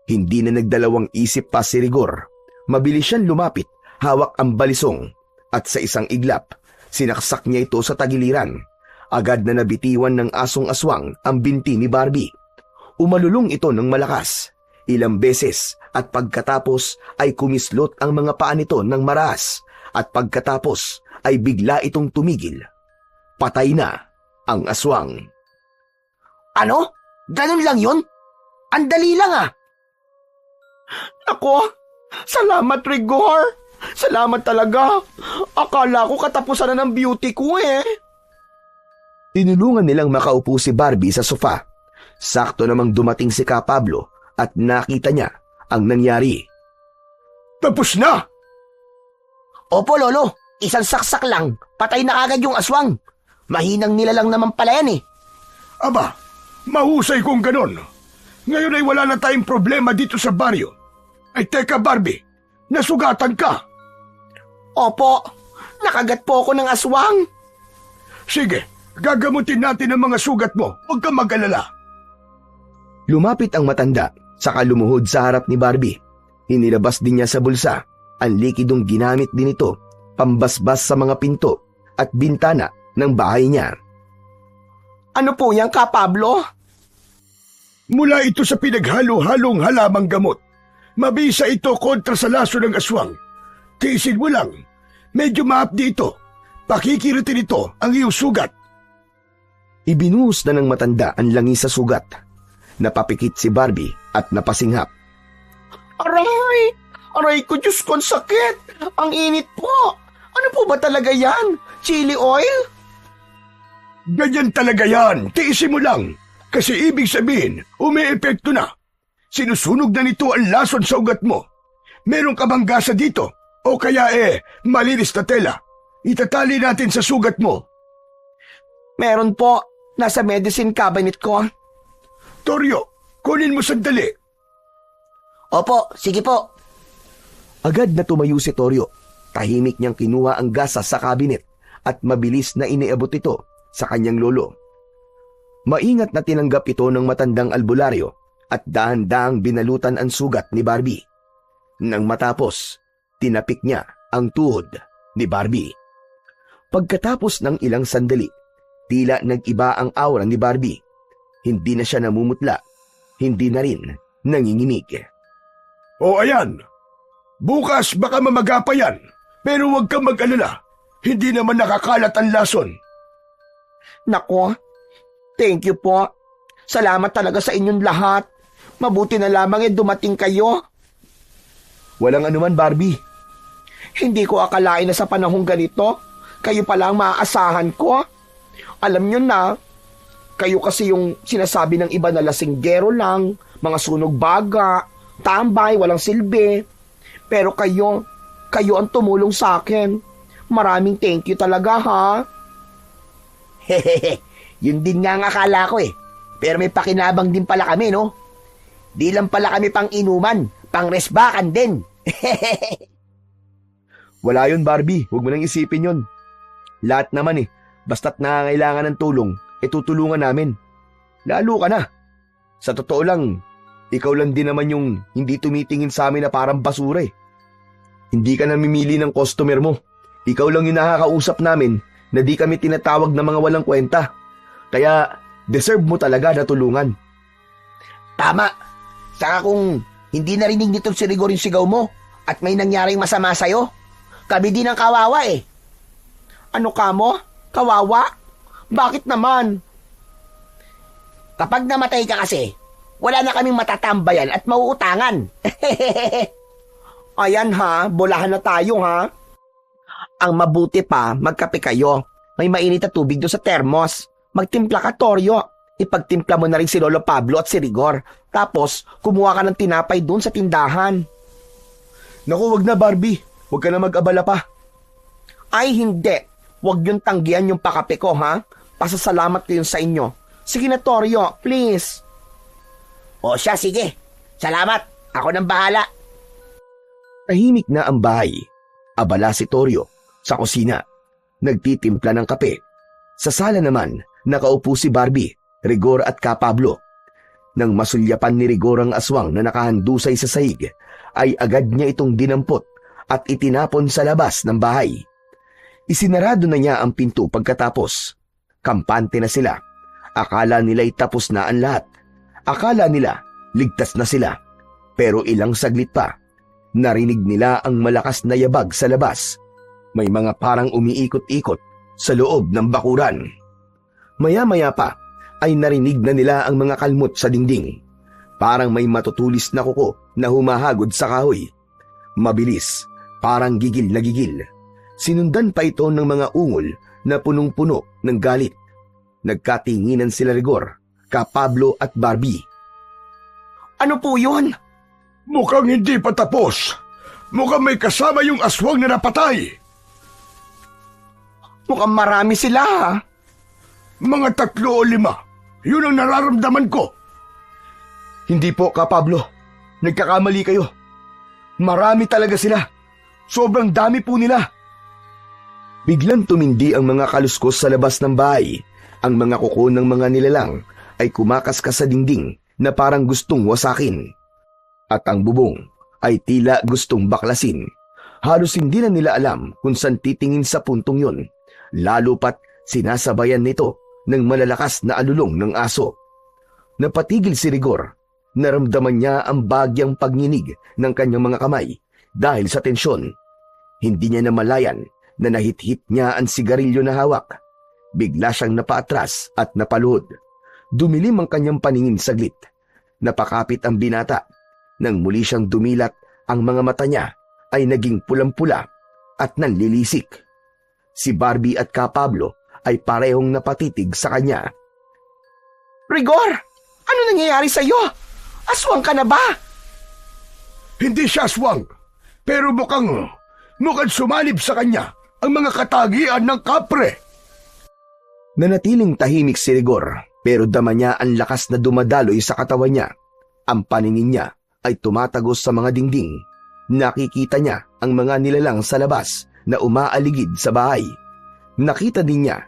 Hindi na nagdalawang isip pa si Rigor. Mabilis siyang lumapit, hawak ang balisong, at sa isang iglap, sinaksak niya ito sa tagiliran. Agad na nabitiwan ng asong aswang ang binti ni Barbie. Umalulong ito ng malakas, ilang beses, at pagkatapos ay kumislot ang mga paa nito ng maras, at pagkatapos ay bigla itong tumigil. Patay na ang aswang. Ano? Ganun lang yun? Andali lang ah. Ako, salamat Rigor! Salamat talaga! Akala ko katapusan na ng beauty ko eh. Tinulungan nilang makaupo si Barbie sa sofa. Sakto namang dumating si Kapablo at nakita niya ang nangyari. Tapos na! Opo, Lolo. Isang saksak lang. Patay na agad yung aswang. Mahinang nilalang naman pala yan eh. Aba, mahusay kung ganon. Ngayon ay wala na tayong problema dito sa baryo. Ay teka Barbie, nasugatan ka. Opo, nakagat po ako ng aswang. Sige, gagamutin natin ang mga sugat mo. Huwag kang mag-alala. Lumapit ang matanda, saka lumuhod sa harap ni Barbie. Inilabas din niya sa bulsa ang likidong ginamit din ito, pambasbas sa mga pinto at bintana ng bahay niya. Ano po yan, Kapablo? Mula ito sa pinaghalo-halong halamang gamot. Mabisa ito kontra sa laso ng aswang. Tiisin mo lang. Medyo maapdi ito. Pakikiritin ito ang iyong sugat. Ibinuhos na ng matanda ang langis sa sugat. Napapikit si Barbie at napasinghap. Aray! Aray ko, Diyos ko, ang sakit! Ang init po! Ano po ba talaga yan? Chili oil? Ganyan talaga yan. Tiisin mo lang. Kasi ibig sabihin, umi-epekto na. Sinusunog na nito ang lason sa ugat mo. Meron ka bang gasa dito? O kaya malinis na tela. Itatali natin sa sugat mo. Meron po. Nasa medicine cabinet ko. Toryo, kunin mo sandali. Opo, sige po. Agad na tumayo si Toryo. Tahimik niyang kinuha ang gasa sa kabinet at mabilis na iniabot ito sa kanyang lolo. Maingat na tinanggap ito ng matandang albularyo at dahan-dahang binalutan ang sugat ni Barbie. Nang matapos, tinapik niya ang tuhod ni Barbie. Pagkatapos ng ilang sandali, tila nag-iba ang aura ni Barbie. Hindi na siya namumutla, hindi na rin nanginginig. O ayan, bukas baka mamaga pa yan. Pero huwag kang mag-alala. Hindi naman nakakalat ang lason. Nako, thank you po. Salamat talaga sa inyong lahat. Mabuti na lamang dumating kayo. Walang anuman, Barbie. Hindi ko akalain na sa panahong ganito, kayo pala ang maaasahan ko. Alam nyo na, kayo kasi yung sinasabi ng iba na lasinggero lang, mga sunog baga, tambay, walang silbi. Pero kayo ang tumulong sa akin. Maraming thank you talaga, ha? Hehehe, yun din nga ang akala ko Pero may pakinabang din pala kami, no? Di lang pala kami pang inuman, pang resbakan din. Wala yun, Barbie. Huwag mo nang isipin yun. Lahat naman basta't nangangailangan ng tulong, tutulungan namin. Lalo ka na. Sa totoo lang, ikaw lang din naman yung hindi tumitingin sa amin na parang basura Hindi ka namimili ng customer mo. Ikaw lang yung nakakausap namin na di kami tinatawag na mga walang kwenta. Kaya deserve mo talaga na tulungan. Tama. Saka kung hindi narinig nitong si Rigor yung sigaw mo at may nangyaring masama sa'yo, kami din ang kawawa Ano ka mo? Kawawa? Bakit naman? Kapag namatay ka kasi, wala na kaming matatambayan at mauutangan. Ayan ha, bolahan na tayo ha. Ang mabuti pa, magkape kayo. May mainit na tubig doon sa termos. Magtimpla ka, Toryo. Ipagtimpla mo na rin si Lolo Pablo at si Rigor. Tapos, kumuha ka ng tinapay doon sa tindahan. Naku, wag na, Barbie. Huwag ka na mag-abala pa. Ay, hindi. Huwag yung tanggihan yung pakape ko, ha? Pasasalamat ko yun sa inyo. Sige na, Toryo, please. O siya, sige. Salamat. Ako nang bahala. Tahimik na ang bahay. Abala si Toryo sa kusina. Nagtitimpla ng kape. Sa sala naman, nakaupo si Barbie, Rigor at Ka Pablo. Nang masulyapan ni Rigor ang aswang na nakahandusay sa sahig, ay agad niya itong dinampot at itinapon sa labas ng bahay. Isinarado na niya ang pinto pagkatapos. Kampante na sila. Akala nila'y tapos na ang lahat. Akala nila ligtas na sila. Pero ilang saglit pa, narinig nila ang malakas na yabag sa labas. May mga parang umiikot-ikot sa loob ng bakuran. Maya-maya pa ay narinig na nila ang mga kalmot sa dingding. Parang may matutulis na kuko na humahagod sa kahoy. Mabilis, parang gigil na gigil. Sinundan pa ito ng mga ungol na punong-puno ng galit. Nagkatinginan sila Rigor, Ka Pablo at Barbie. Ano po yun? Mukhang hindi pa tapos. Mukhang may kasama yung aswang na napatay. Mukhang marami sila ha. Mga 3 o 5. Yun ang nararamdaman ko. Hindi po, Ka Pablo. Nagkakamali kayo. Marami talaga sila. Sobrang dami po nila. Biglang tumindi ang mga kaluskos sa labas ng bahay. Ang mga kuko ng mga nilalang ay kumakaskas sa dingding na parang gustong wasakin. At ang bubong ay tila gustong baklasin. Halos hindi na nila alam kung saan titingin sa puntong yun. Lalo pat sinasabayan nito ng malalakas na alulong ng aso. Napatigil si Rigor. Naramdaman niya ang bagyang pagninig ng kanyang mga kamay dahil sa tensyon. Hindi niya namalayan na nahit-hit niya ang sigarilyo na hawak. Bigla siyang napaatras at napaluhod. Dumilim ang kanyang paningin saglit. Napakapit ang binata. Nang muli siyang dumilat, ang mga mata niya ay naging pulang-pula at nanlilisik. Si Barbie at Ka Pablo ay parehong napatitig sa kanya. Rigor, ano nangyayari sa'yo? Aswang ka na ba? Hindi siya aswang, pero mukhang sumanib sa kanya ang mga katagian ng kapre. Nanatiling tahimik si Rigor, pero dama niya ang lakas na dumadaloy sa katawan niya. Ang paningin niya ay tumatagos sa mga dingding. Nakikita niya ang mga nilalang sa labas na umaaligid sa bahay. Nakita din niya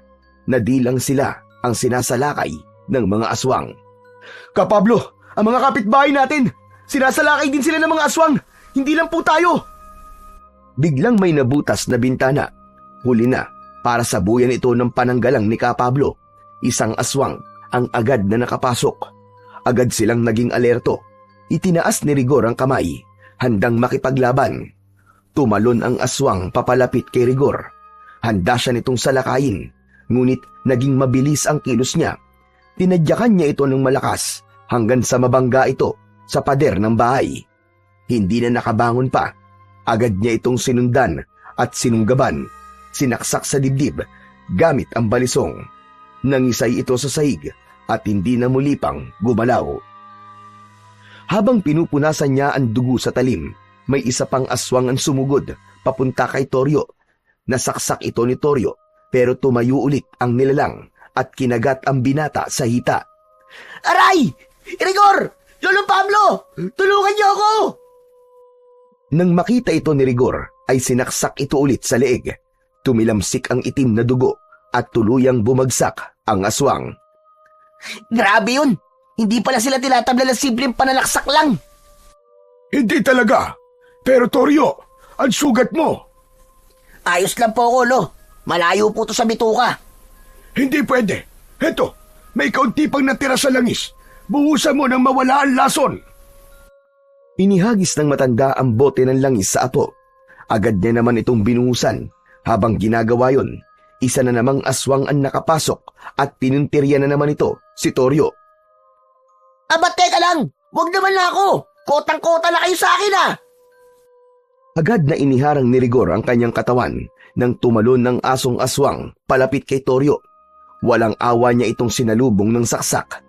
na di lang sila ang sinasalakay ng mga aswang. Kapablo, ang mga kapitbahay natin, sinasalakay din sila ng mga aswang. Hindi lang po tayo. Biglang may nabutas na bintana. Huli na para sabuyan ito ng pananggalang ni Kapablo. Isang aswang ang agad na nakapasok. Agad silang naging alerto. Itinaas ni Rigor ang kamay, handang makipaglaban. Tumalon ang aswang papalapit kay Rigor. Handa siya nitong salakayin, ngunit naging mabilis ang kilos niya. Tinadyakan niya ito ng malakas hanggang sa mabangga ito sa pader ng bahay. Hindi na nakabangon pa. Agad niya itong sinundan at sinunggaban. Sinaksak sa dibdib gamit ang balisong. Nangisay ito sa sahig at hindi na muli pang gumalaw. Habang pinupunasan niya ang dugo sa talim, may isa pang aswang ang sumugod papunta kay Toryo. Nasaksak ito ni Toryo pero tumayo ulit ang nilalang at kinagat ang binata sa hita. Aray! Rigor! Lolo Pablo! Tulungan niyo ako! Nang makita ito ni Rigor, ay sinaksak ito ulit sa leeg. Tumilamsik ang itim na dugo at tuluyang bumagsak ang aswang. Grabe yun! Hindi pala sila tinatabla ng simpleng panalaksak lang. Hindi talaga. Pero Toryo, ang sugat mo. Ayos lang po, Lo. Malayo po to sa bituka. Hindi pwede. Heto, may kaunti pang natira sa langis. Buhusan mo nang mawala ang lason. Inihagis ng matanda ang bote ng langis sa apo. Agad niya naman itong binuhusan. Habang ginagawa yon, isa na namang aswang ang nakapasok at pinuntirya na naman ito si Toryo. Abat, teka lang! Huwag naman na ako! Kotang-kota na kayo sa akin, ah! Agad na iniharang ni Rigor ang kanyang katawan nang tumalon ng asong aswang palapit kay Toryo. Walang awa niya itong sinalubong ng saksak.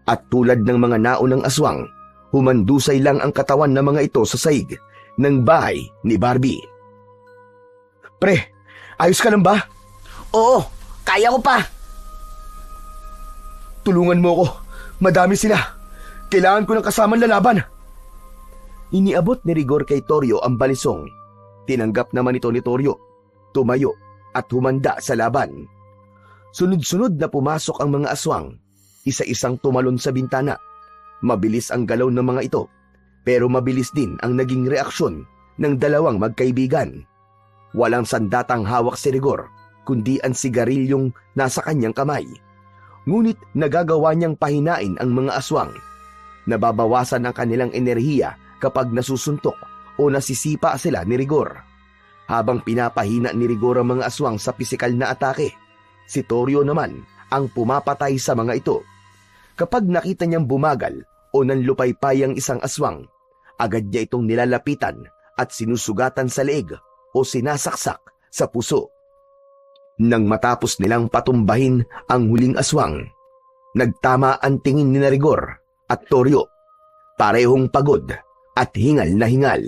At tulad ng mga naunang aswang, humandusay lang ang katawan ng mga ito sa saig ng bahay ni Barbie. Pre, ayos ka lang ba? Oo, kaya ko pa. Tulungan mo ko. Madami sila. Kailangan ko ng kasamang lalaban. Iniabot ni Rigor kay Toryo ang balisong. Tinanggap naman ito ni Toryo. Tumayo at humanda sa laban. Sunod-sunod na pumasok ang mga aswang. Isa-isang tumalon sa bintana. Mabilis ang galaw ng mga ito. Pero mabilis din ang naging reaksyon ng dalawang magkaibigan. Walang sandatang hawak si Rigor, kundi ang sigarilyong nasa kanyang kamay. Ngunit nagagawa niyang pahinain ang mga aswang. Nababawasan ang kanilang enerhiya kapag nasusuntok o nasisipa sila ni Rigor. Habang pinapahina ni Rigor ang mga aswang sa pisikal na atake, si Toryo naman ang pumapatay sa mga ito. Kapag nakita niyang bumagal o nanlupaypay ang isang aswang, agad niya itong nilalapitan at sinusugatan sa leeg o sinasaksak sa puso. Nang matapos nilang patumbahin ang huling aswang, nagtama ang tingin ni Rigor at Toryo. Parehong pagod at hingal na hingal.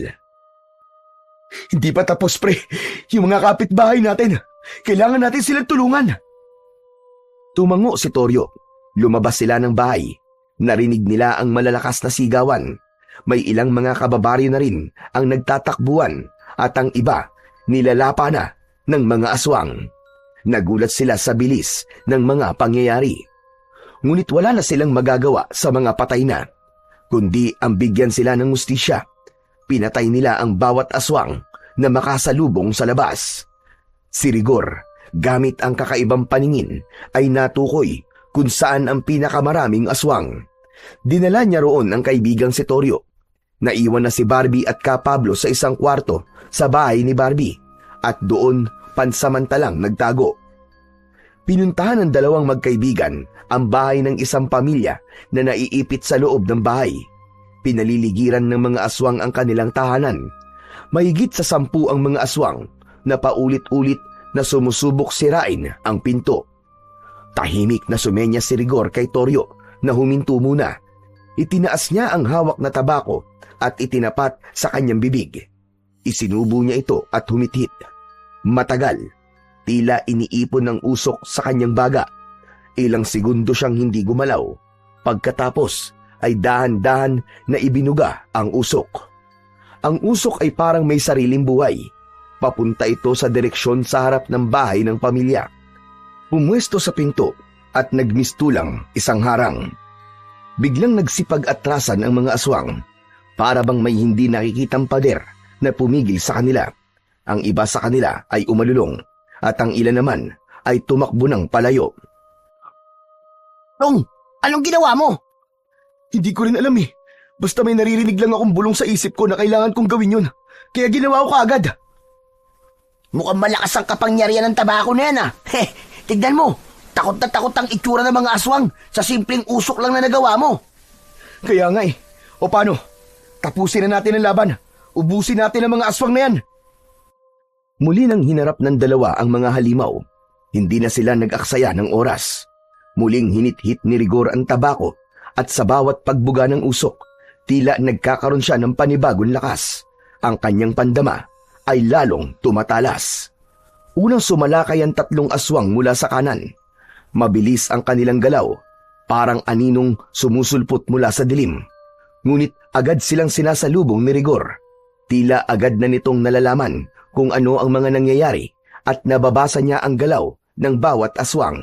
Hindi pa tapos, pre. Yung mga kapitbahay natin, kailangan natin silang tulungan. Tumango si Toryo. Lumabas sila ng bahay. Narinig nila ang malalakas na sigawan. May ilang mga kababaryo na rin ang nagtatakbuhan at ang iba nilalapa na ng mga aswang. Nagulat sila sa bilis ng mga pangyayari. Ngunit wala na silang magagawa sa mga patay na, kundi ang bigyan sila ng hustisya. Pinatay nila ang bawat aswang na makasalubong sa labas. Si Rigor, gamit ang kakaibang paningin, ay natukoy kung saan ang pinakamaraming aswang. Dinala niya roon ang kaibigang si Toryo. Naiwan na si Barbie at Kapablo sa isang kwarto sa bahay ni Barbie at doon pansamantalang nagtago. Pinuntahan ng dalawang magkaibigan ang bahay ng isang pamilya na naiipit sa loob ng bahay. Pinaliligiran ng mga aswang ang kanilang tahanan. Mahigit sa 10 ang mga aswang na paulit-ulit na sumusubok sirain ang pinto. Tahimik na sumenya si Rigor kay Toryo na huminto muna. Itinaas niya ang hawak na tabako at itinapat sa kanyang bibig. Isinubo niya ito at humithit. Matagal, tila iniipon ng usok sa kanyang baga. Ilang segundo siyang hindi gumalaw. Pagkatapos ay dahan-dahan na ibinuga ang usok. Ang usok ay parang may sariling buhay. Papunta ito sa direksyon sa harap ng bahay ng pamilya. Pumwesto sa pinto at nagmistulang isang harang. Biglang nagsipag-atrasan ang mga aswang. Para bang may hindi nakikitang pader na pumigil sa kanila. Ang iba sa kanila ay umalulong at ang ilan naman ay tumakbo ng palayo. Tong, anong ginawa mo? Hindi ko rin alam eh. Basta may naririnig lang akong bulong sa isip ko na kailangan kong gawin yun. Kaya ginawa ko kaagad. Mukhang malakas ang kapangyarihan ng tabako na yan Tignan mo, takot na takot ang itsura ng mga aswang sa simpleng usok lang na nagawa mo. Kaya nga eh. O paano? Tapusin na natin ang laban. Ubusin natin ang mga aswang na yan. Muli nang hinarap ng dalawa ang mga halimaw. Hindi na sila nag-aksaya ng oras. Muling hinit-hit ni Rigor ang tabako at sa bawat pagbuga ng usok, tila nagkakaroon siya ng panibagong lakas. Ang kanyang pandama ay lalong tumatalas. Unang sumalakay ang 3 aswang mula sa kanan. Mabilis ang kanilang galaw, parang aninong sumusulpot mula sa dilim. Ngunit agad silang sinasalubong ni Rigor. Tila agad na nitong nalalaman kung ano ang mga nangyayari at nababasa niya ang galaw ng bawat aswang.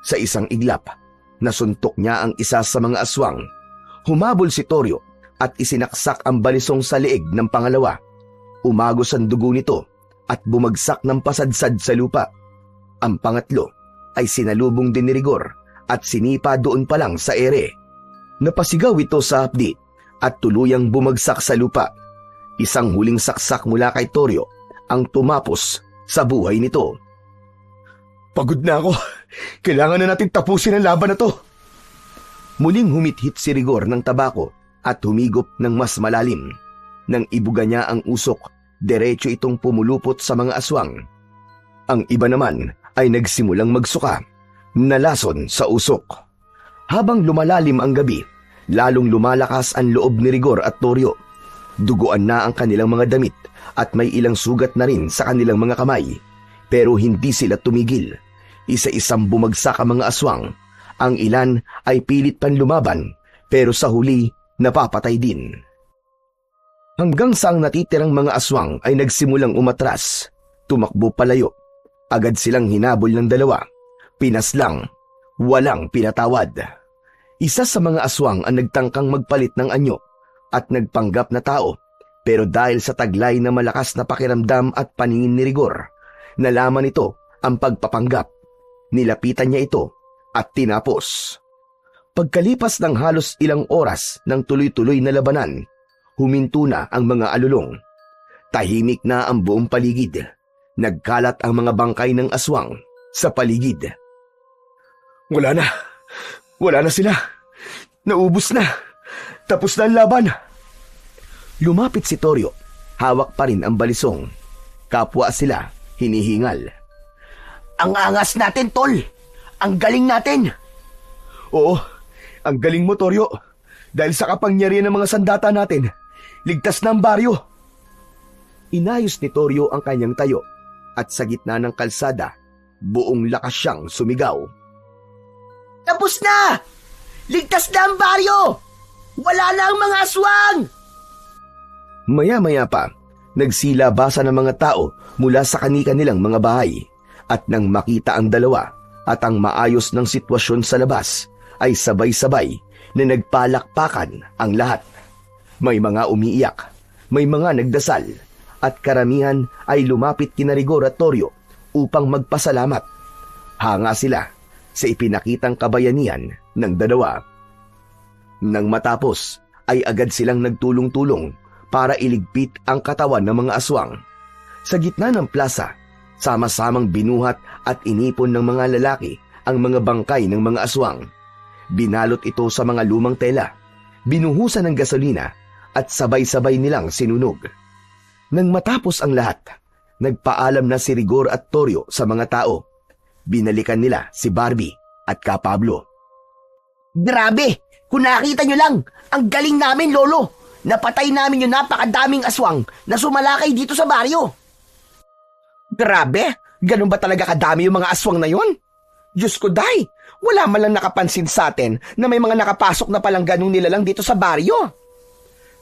Sa isang iglap, nasuntok niya ang isa sa mga aswang. Humabol si Toryo at isinaksak ang balisong sa leeg ng pangalawa. Umagos ang dugo nito at bumagsak ng pasadsad sa lupa. Ang pangatlo ay sinalubong din ni Rigor at sinipa doon pa lang sa ere. Napasigaw ito sa hapdi at tuluyang bumagsak sa lupa. Isang huling saksak mula kay Toryo ang tumapos sa buhay nito. Pagod na ako. Kailangan na natin tapusin ang laban na to. Muling humithit si Rigor ng tabako at humigop ng mas malalim. Nang ibuga niya ang usok, diretso itong pumulupot sa mga aswang. Ang iba naman ay nagsimulang magsuka, nalason sa usok. Habang lumalalim ang gabi, lalong lumalakas ang loob ni Rigor at Toryo. Duguan na ang kanilang mga damit at may ilang sugat na rin sa kanilang mga kamay. Pero hindi sila tumigil. Isa-isang bumagsak ang mga aswang. Ang ilan ay pilit pan lumaban, pero sa huli napapatay din. Hanggang sa ang natitirang mga aswang ay nagsimulang umatras, tumakbo palayo. Agad silang hinabol ng dalawa. Pinaslang, walang pinatawad. Isa sa mga aswang ang nagtangkang magpalit ng anyo at nagpanggap na tao, pero dahil sa taglay na malakas na pakiramdam at paningin ni Rigor, nalaman ito ang pagpapanggap. Nilapitan niya ito at tinapos. Pagkalipas ng halos ilang oras ng tuloy-tuloy na labanan, huminto na ang mga alulong. Tahimik na ang buong paligid. Nagkalat ang mga bangkay ng aswang sa paligid. Wala na. Wala na sila. Naubos na. Tapos na ang laban. Lumapit si Toryo. Hawak pa rin ang balisong. Kapwa sila hinihingal. Ang angas natin, Tol. Ang galing natin. Oo, ang galing mo, Toryo. Dahil sa kapangyarihan ng mga sandata natin, ligtas na ang baryo. Inayos ni Toryo ang kanyang tayo at sa gitna ng kalsada, buong lakas siyang sumigaw. Tapos na! Ligtas na ang baryo! Wala na ang mga aswang! Maya-maya pa, nagsilabasa ng mga tao mula sa kani-kanilang mga bahay at nang makita ang dalawa at ang maayos ng sitwasyon sa labas, ay sabay-sabay na nagpalakpakan ang lahat. May mga umiiyak, may mga nagdasal, at karamihan ay lumapit kina Rigor at Toryo upang magpasalamat. Hanga sila sa ipinakitang kabayanihan ng dalawa. Nang matapos, ay agad silang nagtulong-tulong para iligpit ang katawan ng mga aswang. Sa gitna ng plaza, sama-samang binuhat at inipon ng mga lalaki ang mga bangkay ng mga aswang. Binalot ito sa mga lumang tela, binuhusan ng gasolina at sabay-sabay nilang sinunog. Nang matapos ang lahat, nagpaalam na si Rigor at Toryo sa mga tao. Binalikan nila si Barbie at ka Pablo. Grabe! Kung nakita nyo lang, ang galing namin, Lolo! Napatay namin yung napakadaming aswang na sumalakay dito sa baryo. Grabe! Ganun ba talaga kadami yung mga aswang na yon? Diyos ko, Day! Wala man lang nakapansin sa atin na may mga nakapasok na palang ganung nilalang dito sa baryo.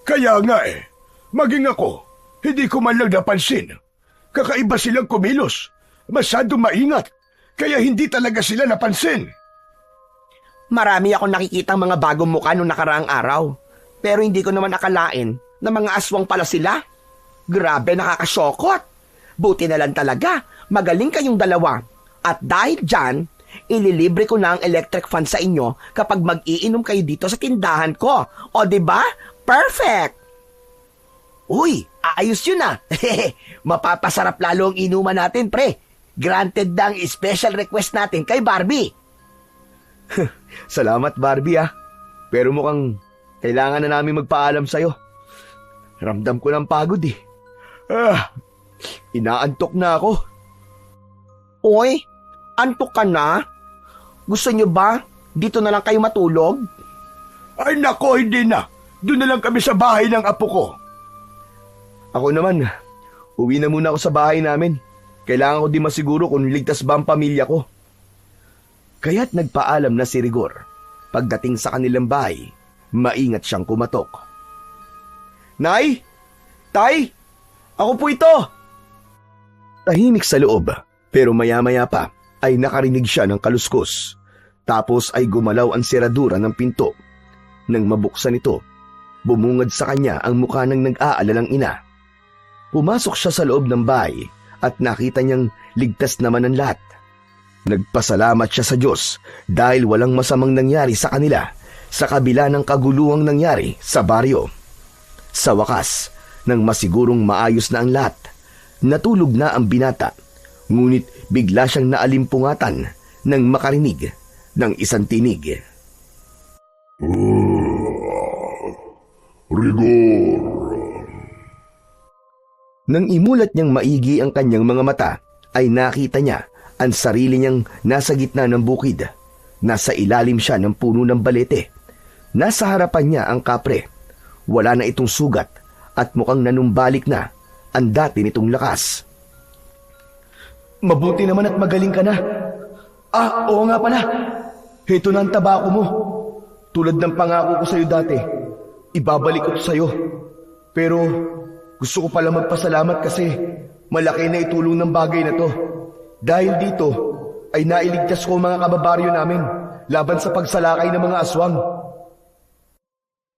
Kaya nga maging ako, hindi ko man lang napansin. Kakaiba silang kumilos. Masyadong maingat, kaya hindi talaga sila napansin. Marami akong nakikitang mga bagong mukha nung nakaraang araw. Pero hindi ko naman akalain na mga aswang pala sila. Grabe, nakakasyokot. Buti na lang talaga, magaling kayong dalawa. At dahil dyan, ililibre ko na ang electric fan sa inyo kapag mag-iinom kayo dito sa tindahan ko. O diba? Perfect! Uy, ayos yun ah. Mapapasarap lalo ang inuman natin, pre. Granted na ang special request natin kay Barbie. Salamat Barbie pero mukhang kailangan na namin magpaalam sa'yo. Ramdam ko ng pagod inaantok na ako. Uy, antok ka na? Gusto nyo ba dito na lang kayo matulog? Ay nako, hindi na. Doon na lang kami sa bahay ng apo ko. Ako naman, uwi na muna ako sa bahay namin. Kailangan ko din masiguro kung ligtas ba ang pamilya ko. Kaya't nagpaalam na si Rigor. Pagdating sa kanilang bahay, maingat siyang kumatok. Nay! Tay! Ako po ito! Tahimik sa loob, pero maya-maya pa ay nakarinig siya ng kaluskos. Tapos ay gumalaw ang seradura ng pinto. Nang mabuksan ito, bumungad sa kanya ang mukha ng nag-aalalang ina. Pumasok siya sa loob ng bahay at nakita niyang ligtas naman ang lahat. Nagpasalamat siya sa Diyos dahil walang masamang nangyari sa kanila sa kabila ng kaguluhang nangyari sa baryo. Sa wakas, nang masigurong maayos na ang lahat, natulog na ang binata, ngunit bigla siyang naalimpungatan nang makarinig ng isang tinig. Rigor! Nang imulat niyang maigi ang kanyang mga mata, ay nakita niya ang sarili niyang nasa gitna ng bukid. Nasa ilalim siya ng puno ng balete. Nasa harapan niya ang kapre. Wala na itong sugat at mukhang nanumbalik na ang dati nitong lakas. Mabuti naman at magaling ka na. Oo nga pala. Heto na ang tabako mo. Tulad ng pangako ko sa iyo dati, ibabalik ko sa iyo. Pero gusto ko pala magpasalamat kasi malaki na itulong ng bagay na to. Dahil dito ay nailigtas ko ang mga kababaryo namin laban sa pagsalakay ng mga aswang.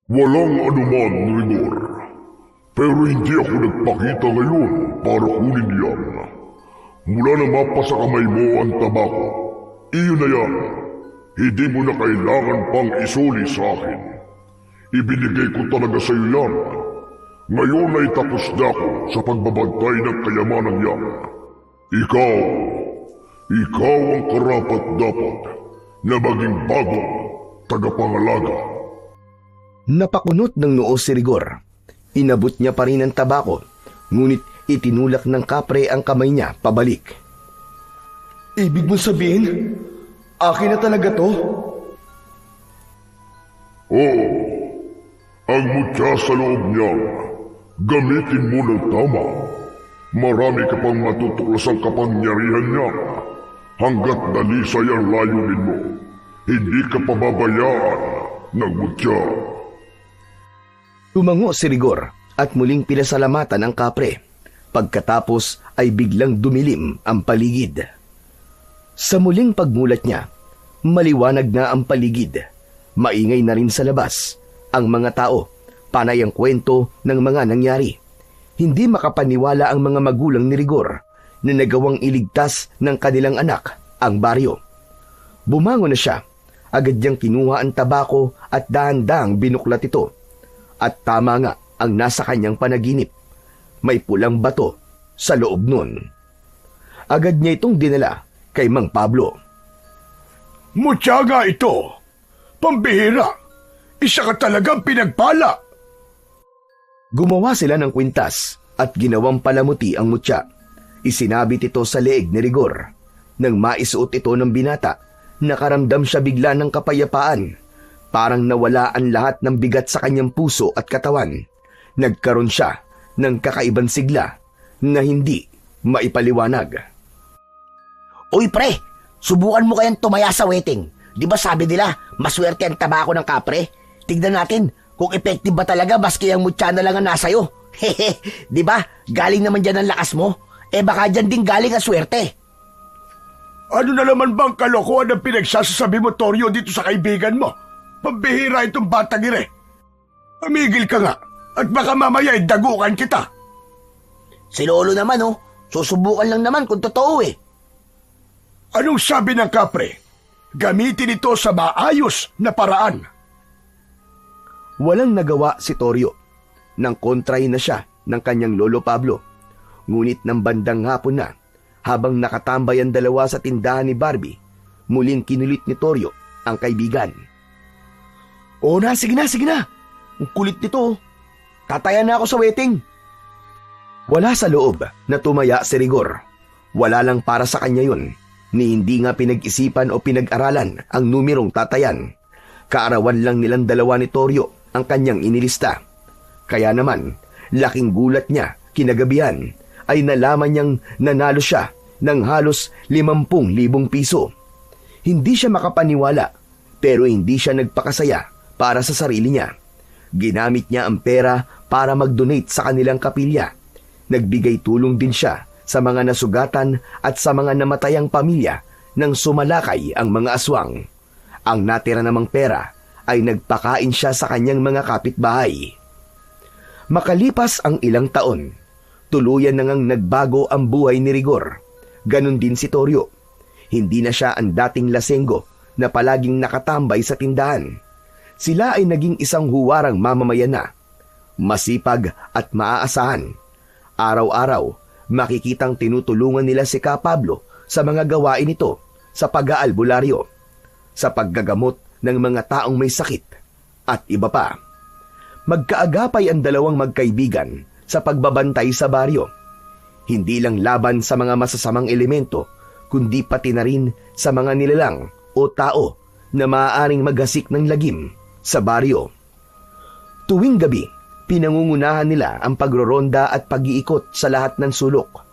Walang anuman, Rigor. Pero hindi ako nagpakita ngayon para kunin yan. Mula na mapa sa kamay mo ang tabako, iyon na yan. Hindi mo na kailangan pang isuli sa akin. Ibinigay ko talaga sa iyo yan. Ngayon ay tapos na ako sa pagbabantay ng kayamanan yan. Ikaw ang karapat-dapat na maging bagong tagapangalaga. Napakunot ng noo si Rigor. Inabot niya pa rin ang tabako, ngunit itinulak ng kapre ang kamay niya pabalik. Ibig mo sabihin, akin na talaga to? Oo, ang mutya sa loob niya, gamitin mo ng tama. Marami ka pang matutuklasang kapangyarihan niya. Hanggat dalisay ang layunin mo, hindi ka pababayaan ng mutya. Tumango si Rigor at muling pinasalamatan ang kapre. Pagkatapos ay biglang dumilim ang paligid. Sa muling pagmulat niya, maliwanag na ang paligid. Maingay na rin sa labas ang mga tao, panay ang kwento ng mga nangyari. Hindi makapaniwala ang mga magulang ni Rigor na nagawang iligtas ng kanilang anak ang baryo. Bumangon na siya, agad niyang kinuha ang tabako at dahan-dahang binuklat ito. At tama nga ang nasa kanyang panaginip. May pulang bato sa loob nun. Agad niya itong dinala kay Mang Pablo. Mutya nga ito. Pambihira. Isa ka talagang pinagpala. Gumawa sila ng kwintas at ginawang palamuti ang mutya. Isinabit ito sa leeg ni Rigor. Nang maisuot ito ng binata, Nakaramdam siya bigla ng kapayapaan. Parang nawala ang lahat ng bigat sa kanyang puso at katawan. Nagkaroon siya ng kakaibang sigla na hindi maipaliwanag. Uy pre, subukan mo kayang tumaya sa wedding. Di ba sabi nila, maswerte ang tabako ng kapre? Tignan natin kung effective ba talaga baski ang mutya na lang ang nasa'yo. Hehe, di ba? Galing naman dyan ang lakas mo. Baka dyan din galing ang swerte. Ano na naman bang kalokohan ang pinagsasasabi mo, Toryo, dito sa kaibigan mo? Pambihira itong batang ire. Pamigil ka nga at baka mamaya dagukan kita. Si Lolo naman susubukan lang naman kung totoo eh. Anong sabi ng kapre? Gamitin ito sa maayos na paraan. Walang nagawa si Toryo. Nang kontray na siya ng kanyang lolo Pablo. Ngunit ng bandang hapon na, habang nakatambay ang dalawa sa tindahan ni Barbie, muling kinulit ni Toryo ang kaibigan. "O na, sige na. Ang kulit nito. Tataya na ako sa wedding." Wala sa loob na tumaya si Rigor. Wala lang para sa kanya yun, ni hindi nga pinag-isipan o pinag-aralan ang numerong tatayan. Kaarawan lang nilang dalawa ni Toryo ang kanyang inilista. Kaya naman, laking gulat niya kinagabihan ay nalaman niyang nanalo siya ng halos 50,000 piso. Hindi siya makapaniwala, pero hindi siya nagpakasaya para sa sarili niya. Ginamit niya ang pera para mag-donate sa kanilang kapilya. Nagbigay tulong din siya sa mga nasugatan at sa mga namatayang pamilya nang sumalakay ang mga aswang. Ang natira namang pera ay nagpakain siya sa kanyang mga kapitbahay. Makalipas ang ilang taon, tuluyan na ngang nagbago ang buhay ni Rigor. Ganon din si Toryo. Hindi na siya ang dating lasenggo na palaging nakatambay sa tindahan. Sila ay naging isang huwarang mamamayan na. Masipag at maaasahan. Araw-araw, makikitang tinutulungan nila si Ka Pablo sa mga gawain nito sa pag-aalbularyo, sa paggagamot ng mga taong may sakit at iba pa. Magkaagapay ang dalawang magkaibigan sa pagbabantay sa baryo. Hindi lang laban sa mga masasamang elemento, kundi pati na rin sa mga nilalang o tao na maaaring maghasik ng lagim sa baryo. Tuwing gabi, pinangungunahan nila ang pagroronda at pag-iikot sa lahat ng sulok.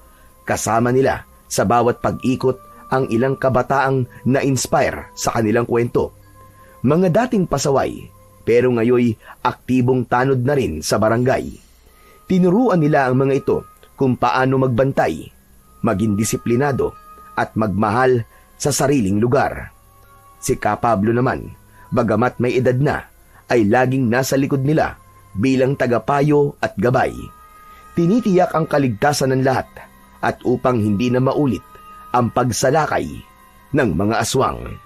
Kasama nila sa bawat pag-ikot ang ilang kabataang na-inspire sa kanilang kwento. Mga dating pasaway, pero ngayoy aktibong tanod na rin sa barangay. Tinuruan nila ang mga ito kung paano magbantay, maging disiplinado at magmahal sa sariling lugar. Si Ka Pablo naman, bagamat may edad na, ay laging nasa likod nila bilang tagapayo at gabay. Tinitiyak ang kaligtasan ng lahat at upang hindi na maulit ang pagsalakay ng mga aswang.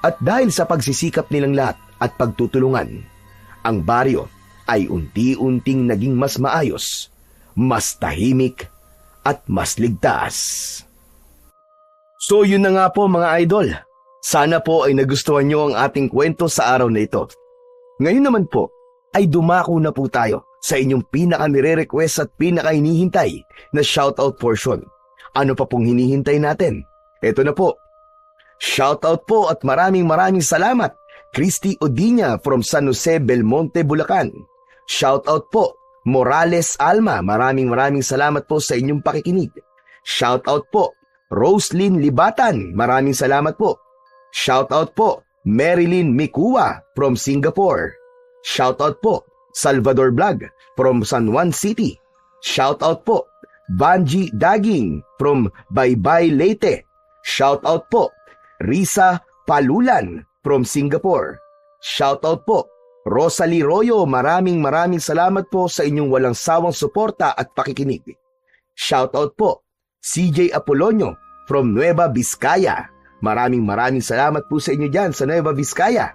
At dahil sa pagsisikap nilang lahat at pagtutulungan, ang baryo ay unti-unting naging mas maayos, mas tahimik at mas ligtas. So yun na nga po mga idol. Sana po ay nagustuhan nyo ang ating kwento sa araw na ito. Ngayon naman po ay dumako na po tayo sa inyong pinaka-nire-request at pinaka-hinihintay na shoutout portion. Ano pa pong hinihintay natin? Ito na po. Shoutout po at maraming salamat, Christy Odiña from San Jose, Belmonte, Bulacan. Shoutout po, Morales Alma, maraming salamat po sa inyong pakikinig. Shoutout po, Roslyn Libatan, maraming salamat po. Shoutout po, Marilyn Mikua from Singapore. Shoutout po, Salvador Vlog from San Juan City. Shoutout po, Banji Daging from Baybay, Leyte. Shoutout po, Risa Palulan from Singapore. Shoutout po, Rosalie Royo, maraming salamat po sa inyong walang sawang suporta at pakikinig. Shoutout po, CJ Apolonio from Nueva Vizcaya. Maraming salamat po sa inyo dyan sa Nueva Vizcaya.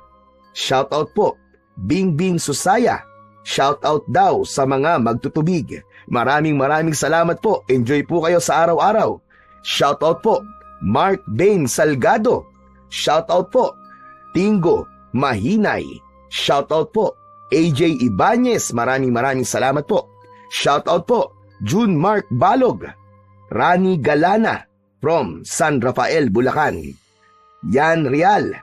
Shoutout po, Bingbing Susaya. Shoutout daw sa mga magtutubig. Maraming salamat po. Enjoy po kayo sa araw-araw. Shoutout po, Mark Bain Salgado. Shoutout po, Tingo Mahinay. Shoutout po, AJ Ibanez. Maraming salamat po. Shoutout po, June Mark Balog. Rani Galana from San Rafael, Bulacan. Yan Real,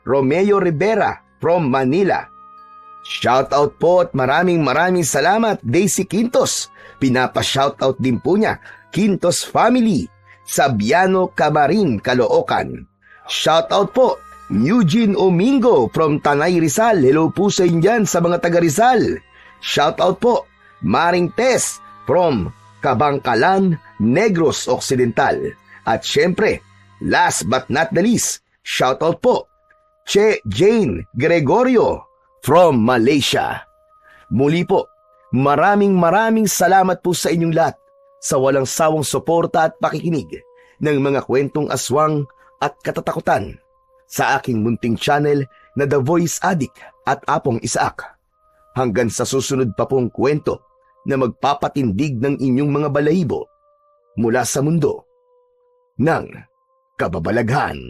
Romeo Rivera from Manila. Shoutout po at maraming salamat Daisy Quintos. Pinapa-shoutout din po niya Quintos Family, Sabiano Camarin, Caloocan. Shoutout po Eugene Omingo from Tanay Rizal. Hello po sa inyo dyan sa mga taga Rizal. Shoutout po Maring Tess from Kabangkalan, Negros Occidental. At syempre, last but not the least, shoutout po Che Jane Gregorio from Malaysia. Muli po, maraming salamat po sa inyong lahat sa walang sawang suporta at pakikinig ng mga kwentong aswang at katatakutan sa aking munting channel na The Voice Addict at Apong Isaak. Hanggang sa susunod pa pong kwento na magpapatindig ng inyong mga balahibo mula sa mundo ng kababalaghan.